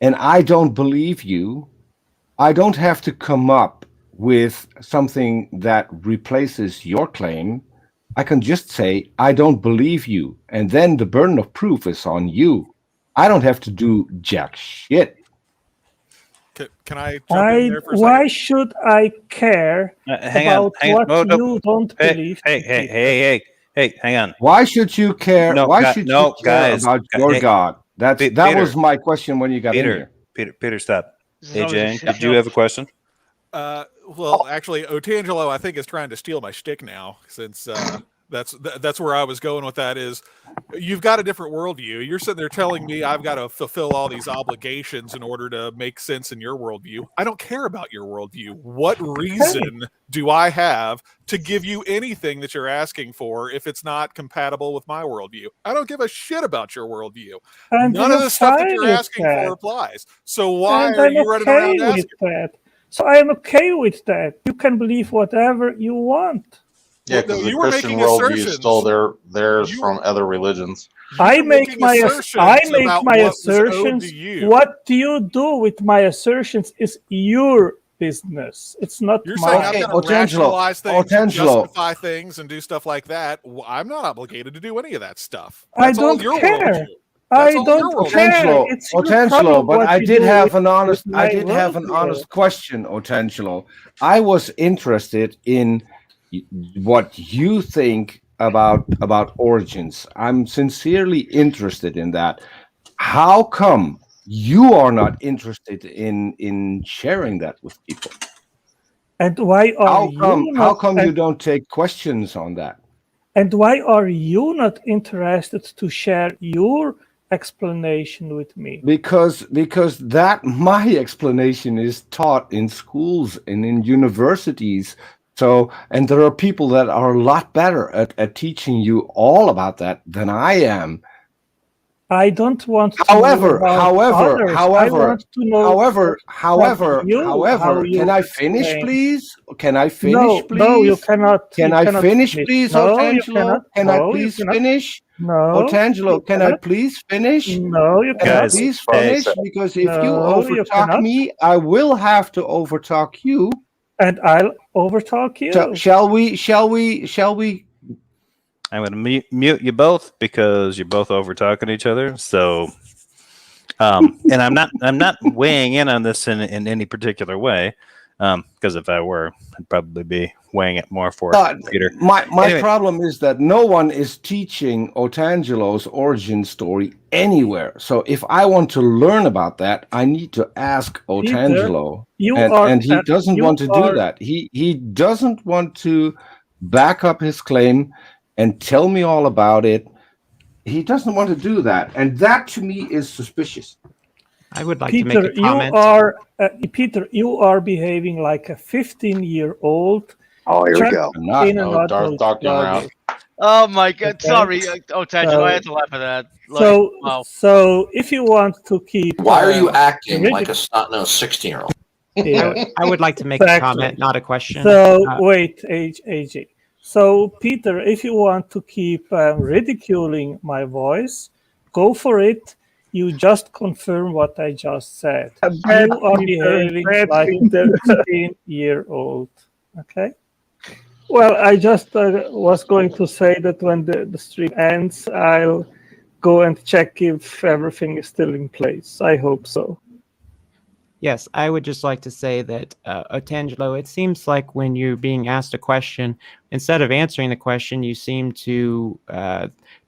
and I don't believe you, I don't have to come up with something that replaces your claim. I can just say, I don't believe you. And then the burden of proof is on you. I don't have to do jack shit.
Can I jump in there for a second?
Why should I care about what you don't believe?
Hey, hang on.
Why should you care? Why should you care
guys,
about your God? That was my question when you got in here.
Peter, stop. Hey, Jane,
shit
did you
show.
have a question?
Well, actually, Otangelo, I think, is trying to steal my shtick now, since that's where I was going with that. Is you've got a different worldview. You're sitting there telling me I've got to fulfill all these obligations in order to make sense in your worldview. I don't care about your worldview. What reason do I have to give you anything that you're asking for if it's not compatible with my worldview? I don't give a shit about your worldview. None of the stuff that you're asking for applies. So why are you running around asking?
So I am okay with that. You can believe whatever you want.
Yeah,
Well,
because
no,
the
you were
Christian
making
worldview
assertions.
stole theirs
You-
from other religions.
I
You're
make
making
my
assertions about
my
what was owed
assertions.
to you.
What do you do with my assertions is your business. It's not
You're saying
mine.
I've
Okay,
got to
Otangelo,
rationalize things, and
Otangelo.
justify things, and do stuff like that. Well, I'm not obligated to do any of that stuff.
I
That's all
don't
your
care.
worldview.
I
That's all your
don't
worldview.
care.
Otangelo,
It's your
Otangelo,
problem
but
what
I
you
did
do
have
with-
an honest,
with
I
my
did have an
worldview.
honest question, Otangelo. I was interested in what you think about origins. I'm sincerely interested in that. How come you are not interested in sharing that with people?
And why are you
How
not?
come you
and,
don't take questions on that?
and why are you not interested to share your explanation with me?
Because that my explanation is taught in schools and in universities. So, and there are people that are a lot better at teaching you all about that than I am.
I don't want to
However,
know about
however,
others. I
however,
want to know
however,
how
however,
you
can I finish,
explain.
please? Can I finish, please?
No, you cannot.
Can
you
I
cannot
finish, please,
No, you
Otangelo?
cannot.
Can I
No, you
please
cannot.
finish?
No,
Otangelo,
you
can I
cannot.
please finish?
No, you
Can I
cannot.
please
Hey.
finish? Because if you
No, you
overtalk
cannot.
me, I will have to overtalk you.
And I'll overtalk you.
So shall we?
I'm going to mute you both because you're both over talking each other. So, and I'm not weighing in on this in any particular way, because if I were, I'd probably be weighing it more for Peter.
My
Anyway.
problem is that no one is teaching Otangelo's origin story anywhere. So if I want to learn about that, I need to ask Otangelo, and he doesn't want to do that. He doesn't want to back up his claim and tell me all about it. He doesn't want to do that, and that to me is suspicious.
I would like
Peter,
to make a comment.
Peter, you are behaving like a 15-year-old.
Oh, here we
trapped
go.
in an
Darth
adult
talking
body.
around.
Oh my god!
Okay.
Sorry, Otangelo,
So-
I had to laugh at that. Like, wow.
So if you want to keep,
Why are you acting
rigid-
like a snot-nosed 16-year-old?
yeah.
I would like to make a
Exactly.
comment, not a question.
So wait, AJ. So Peter, if you want to keep ridiculing my voice, go for it. You just confirm what I just said. You are behaving like a 15-year-old. Okay. Well, I just was going to say that when the stream ends, I'll go and check if everything is still in place. I hope so.
Yes, I would just like to say that, Otangelo, it seems like when you're being asked a question, instead of answering the question, you seem to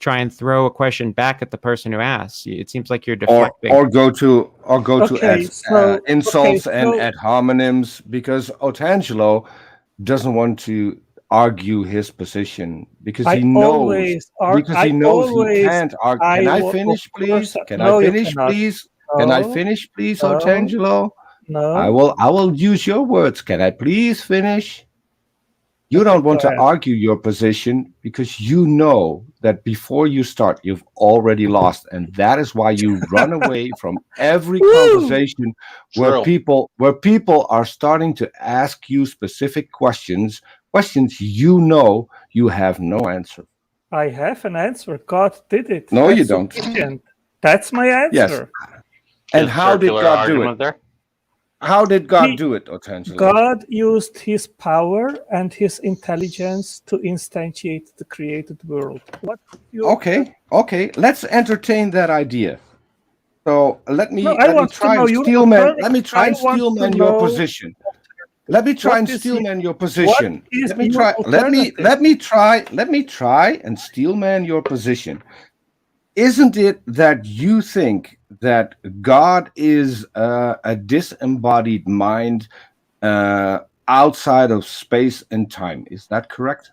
try and throw a question back at the person who asks. It seems like you're deflecting.
Or go to
Okay, so-
insults
okay,
and
so-
ad hominems, because Otangelo doesn't want to argue his position because he knows he can't argue. Can I finish, please? Can I finish, please? Can I finish, please,
No.
Otangelo?
No.
I will use your words. Can I please finish? You don't want
go
to
ahead.
argue your position because you know that before you start, you've already lost, and that is why you run away from every conversation where people are starting to ask you specific questions you know you have no answer.
I have an answer. God did it.
No,
That's
you don't.
sufficient. That's my answer.
And how did
Circular
God do
argument
it?
there?
How did God
He-
do it, Otangelo?
God used his power and his intelligence to instantiate the created world. What?
Okay. Let's entertain that idea. So let me
No, I want to
try
know
and
your
steelman.
alternative.
Let me try and
I want to
steelman your
know
position. Let me try
what
and
is
steelman your
what
position.
is
Let me
your
try. Let
alternative?
me try and steelman your position. Isn't it that you think that God is a disembodied mind outside of space and time? Is that correct?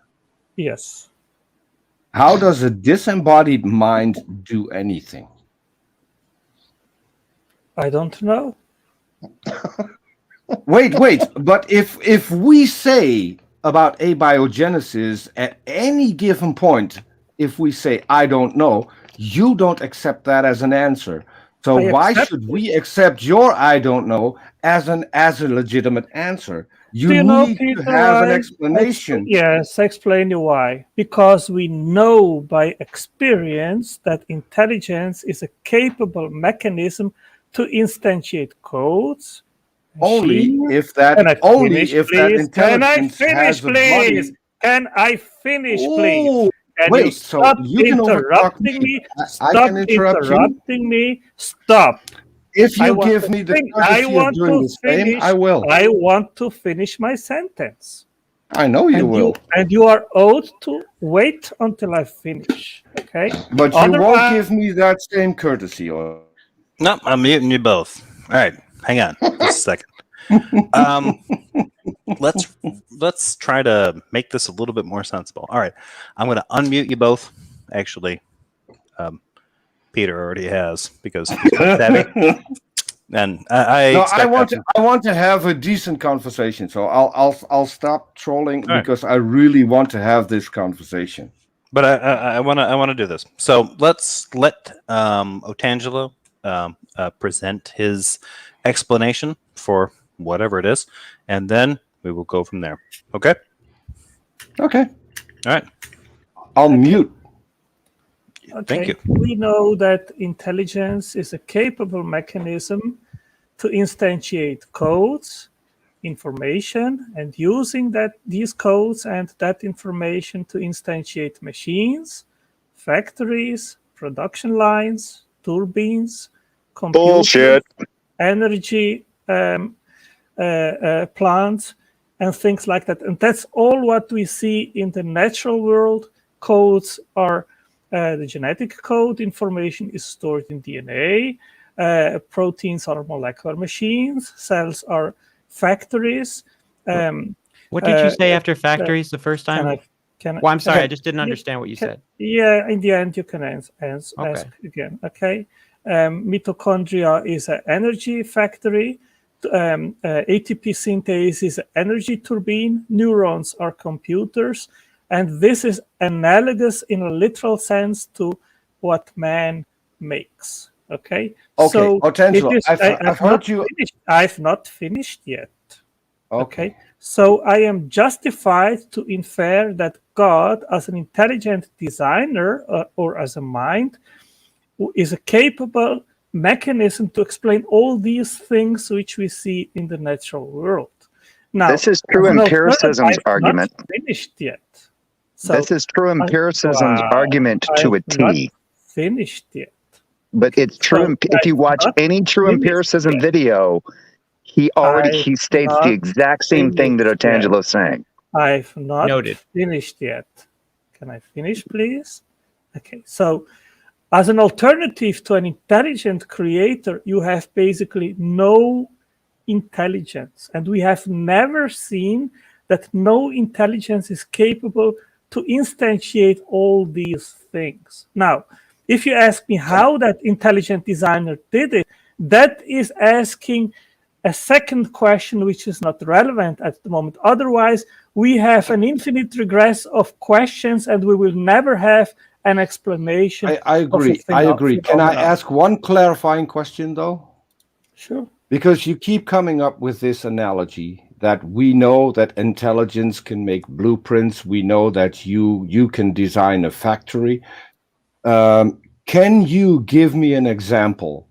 Yes.
How does a disembodied mind do anything?
I don't know.
Wait. But if we say about abiogenesis at any given point, if we say I don't know, you don't accept that as an answer. So
I
why
accept
should we accept your "I don't know" as a legitimate answer? You
Do you know,
need
Peter,
to have an
why?
explanation.
Yes, explain you why. Because we know by experience that intelligence is a capable mechanism to instantiate codes.
Only
machines.
if that
Can I
only
finish,
if that
please? Can I
intelligence
finish,
has a
please?
body.
Can I finish, please?
Oh,
Can you
wait. So
stop
you can overtalk
interrupting
me.
me?
I
Stop
can interrupt you.
interrupting me. Stop.
If
I
you
want
give
to
me the
fin- I
courtesy of
want
doing
to
the same,
finish.
I will.
I want to finish my sentence.
I know you will.
And you are owed to wait until I finish. Okay.
But you won't
Otherwise-
give me that same courtesy. Or
No, I'm muting you both. All right, hang on just a second. Let's try to make this a little bit more sensible. All right, I'm going to unmute you both. Actually, Peter already has because he's savvy. And
I want to have a decent conversation. So I'll stop trolling because I really want to have this conversation.
But I want to do this. So let's let Otangelo present his explanation for whatever it is, and then we will go from there. Okay.
Okay.
All right.
I'll mute.
Okay.
Thank you.
We know that intelligence is a capable mechanism to instantiate codes, information, and using these codes and that information to instantiate machines, factories, production lines, turbines, computers,
Bullshit.
energy plants, and things like that. And that's all what we see in the natural world. Codes are the genetic code. Information is stored in DNA. Proteins are molecular machines. Cells are factories.
What did you say after factories the first time? I'm sorry, I just didn't understand what you said.
Yeah, in the end, you can ask again. Okay. Mitochondria is an energy factory. ATP synthase is an energy turbine. Neurons are computers. And this is analogous in a literal sense to what man makes. Okay.
Okay,
So
Otangelo, I've heard you.
I've not finished yet. Okay. So I am justified to infer that God, as an intelligent designer or as a mind, is a capable mechanism to explain all these things which we see in the natural world. Now,
this is true empiricism's argument.
Not finished yet. So
this is true empiricism's argument to a T.
Finished yet.
But it's true. If you watch any true empiricism video, he states the exact same thing that Otangelo is saying.
I've not finished yet. Can I finish, please? Okay. So, as an alternative to an intelligent creator, you have basically no intelligence, and we have never seen that no intelligence is capable to instantiate all these things. Now, if you ask me how that intelligent designer did it, that is asking a second question which is not relevant at the moment. Otherwise, we have an infinite regress of questions and we will never have an explanation.
I agree. I agree. Can I ask one clarifying question, though?
Sure.
Because you keep coming up with this analogy that we know that intelligence can make blueprints. We know that you can design a factory. Can you give me an example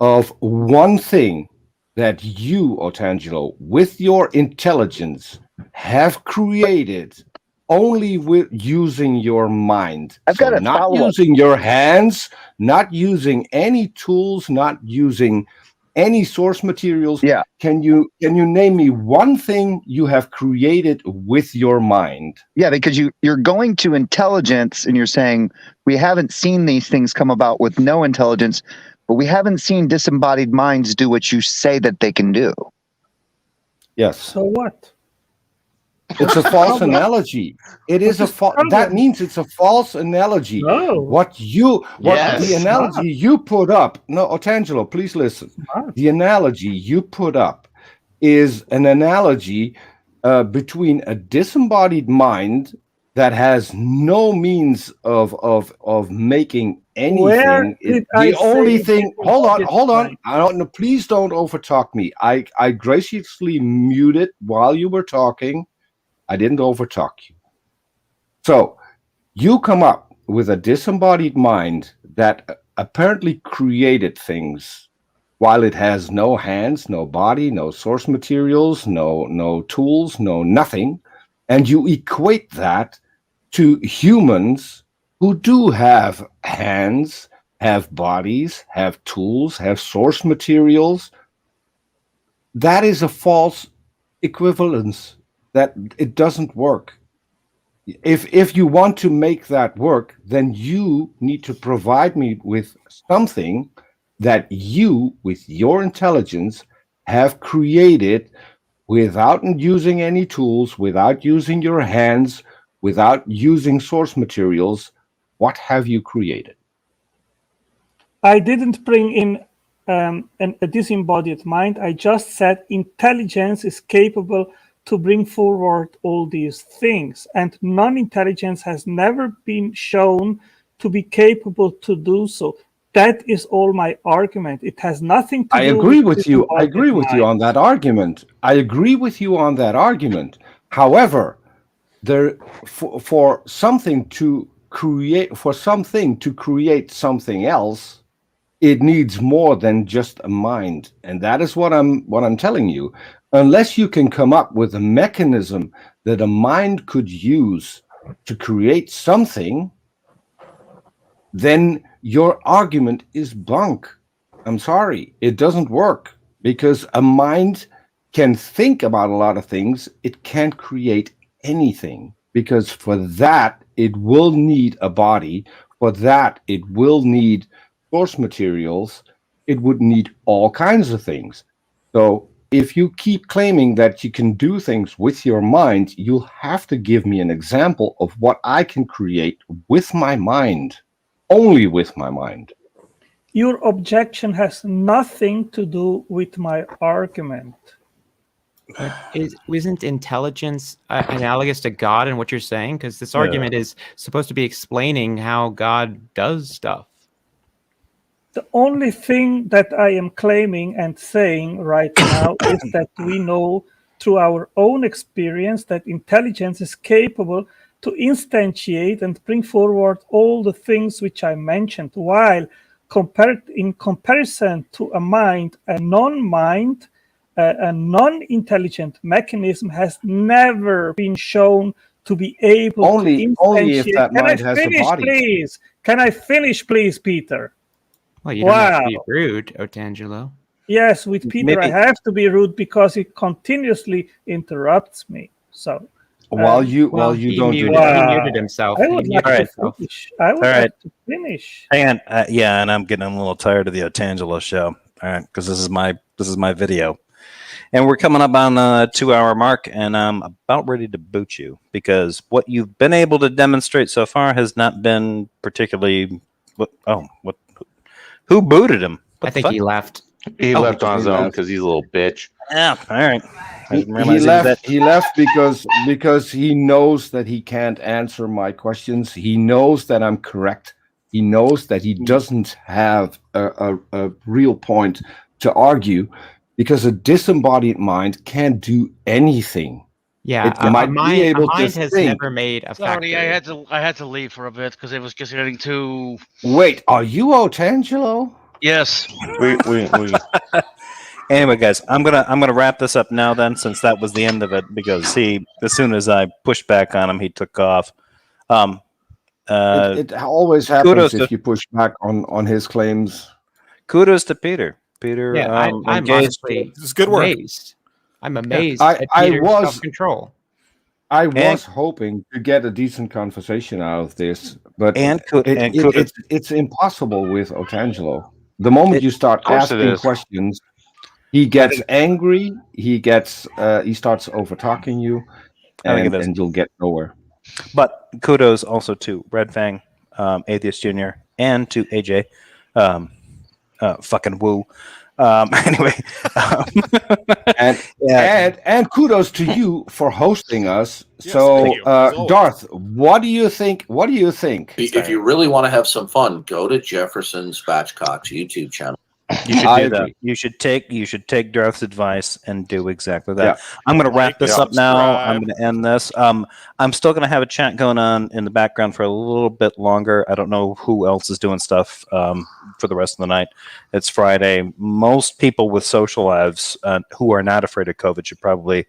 of one thing that you, Otangelo, with your intelligence, have created only with using your mind?
I've got
not using your hands, not using any tools, not using any source materials.
Yeah.
Can you name me one thing you have created with your mind?
Yeah, because you're going to intelligence and you're saying we haven't seen these things come about with no intelligence, but we haven't seen disembodied minds do what you say that they can do.
Yes.
So what?
It's a false analogy. It is a that means it's a false analogy.
No.
The analogy you put up. No, Otangelo, please listen. The analogy you put up is an analogy between a disembodied mind that has no means of making anything.
did
The
I
only
say
thing. Hold on, hold on.
mind?
I don't. No, please don't overtalk me. I graciously muted while you were talking. I didn't overtalk you. So you come up with a disembodied mind that apparently created things while it has no hands, no body, no source materials, no tools, no nothing, and you equate that to humans who do have hands, have bodies, have tools, have source materials. That is a false equivalence. That it doesn't work. If you want to make that work, then you need to provide me with something that you, with your intelligence, have created without using any tools, without using your hands, without using source materials. What have you created?
I didn't bring in a disembodied mind. I just said intelligence is capable to bring forward all these things, and non-intelligence has never been shown to be capable to do so. That is all my argument. It has nothing to do.
I agree with you. I
disembodied
agree with you
mind.
on that argument. I agree with you on that argument. However, there for something to create something else, it needs more than just a mind, and that is what I'm telling you. Unless you can come up with a mechanism that a mind could use to create something, then your argument is bunk. I'm sorry, it doesn't work, because a mind can think about a lot of things. It can't create anything, because for that it will need a body. For that it will need source materials. It would need all kinds of things. So if you keep claiming that you can do things with your mind, you'll have to give me an example of what I can create with my mind, only with my mind.
Your objection has nothing to do with my argument.
But isn't intelligence analogous to God in what you're saying? Because this argument is supposed to be explaining how God does stuff.
The only thing that I am claiming and saying right now is that we know through our own experience that intelligence is capable to instantiate and bring forward all the things which I mentioned, while in comparison to a mind, a non-mind, a non-intelligent mechanism has never been shown to be able to instantiate.
Only if that mind has a body.
Please? Can I finish, please, Peter?
Well, you don't have to be rude, Otangelo.
Yes, with Peter, I have to be rude because he continuously interrupts me. So
while you don't do that,
he muted himself.
I would like to finish. I would like to finish.
Hang on, yeah, and I'm getting a little tired of the Otangelo show. All right, because this is my video, and we're coming up on a 2-hour mark, and I'm about ready to boot you because what you've been able to demonstrate so far has not been particularly. Who booted him?
I think he left.
He left on his own because he's a little bitch.
Yeah, all right.
He left because he knows that he can't answer my questions. He knows that I'm correct. He knows that he doesn't have a real point to argue, because a disembodied mind can't do anything.
Yeah,
it might be able to
has
think.
Never made a
Sorry,
factor.
I had to leave for a bit because it was just getting too.
Wait, are you Otangelo?
Yes.
We.
Anyway, guys, I'm gonna wrap this up now then, since that was the end of it, because as soon as I pushed back on him, he took off.
It always happens if you push back on his claims.
Kudos to Peter. Peter,
yeah, I'm honestly
it's good work.
Amazed. I'm amazed
I
at Peter's
was
self-control.
I was hoping to get a decent conversation out of this, but it's impossible with Otangelo. The moment you start asking questions, he gets angry. He starts over talking you, and you'll get nowhere.
But kudos also to Red Fang, Atheist Jr., and to AJ, fucking Woo, Anyway,
and kudos to you for hosting us.
Yes,
So,
thank you, as always.
Darth, what do you think? What do you think?
If you really want to have some fun, go to Jefferson Spatchcock's YouTube channel.
You should
I
do that.
agree.
You should take Darth's advice and do exactly that.
Yeah.
I'm going to wrap
Like,
this up now. I'm
subscribe.
going to end this. I'm still going to have a chat going on in the background for a little bit longer. I don't know who else is doing stuff for the rest of the night. It's Friday. Most people with social lives who are not afraid of COVID should probably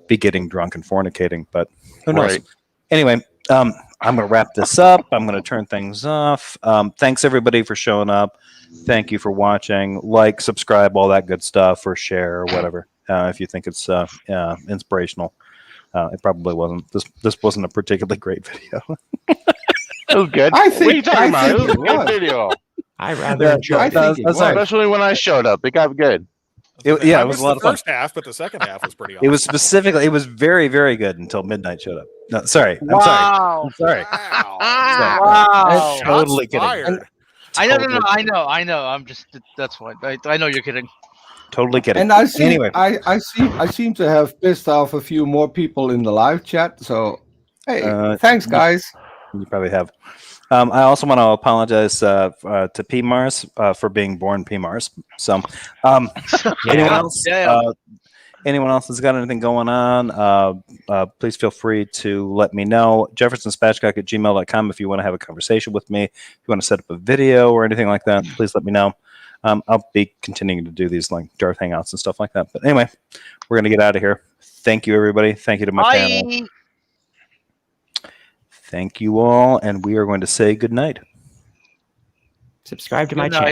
be getting drunk and fornicating, but who knows?
Right.
Anyway, I'm going to wrap this up. I'm going to turn things off. Thanks everybody for showing up. Thank you for watching. Like, subscribe, all that good stuff, or share, or whatever. If you think it's inspirational, it probably wasn't. This wasn't a particularly great video.
It was good.
I
What are you
think-
talking
I
about? It
think
was a
it
good
was.
video.
I rather enjoy
I
it.
think it was.
Especially when I showed up. It got good.
Yeah,
I
it was
missed
a lot
the
of fun.
first half, but the second half was pretty awesome.
It was specifically. It was very, very good until midnight showed up. No, sorry. I'm sorry. I'm sorry.
Wow.
Wow.
Totally kidding.
Fired.
I know. I'm just that's fine. I know you're kidding.
Totally kidding.
And I see.
Anyway.
I seem to have pissed off a few more people in the live chat. So, hey, thanks, guys.
You probably have. I also want to apologize to PMars for being born PMars. So, anyone else? Anyone else that's got anything going on? Please feel free to let me know. JeffersonSpatchcock@gmail.com if you want to have a conversation with me. If you want to set up a video or anything like that, please let me know. I'll be continuing to do these like Darth Hangouts and stuff like that. But anyway, we're gonna get out of here. Thank you, everybody. Thank you to my panel. Thank you all, and we are going to say good night.
Subscribe to my
Good night.
channel.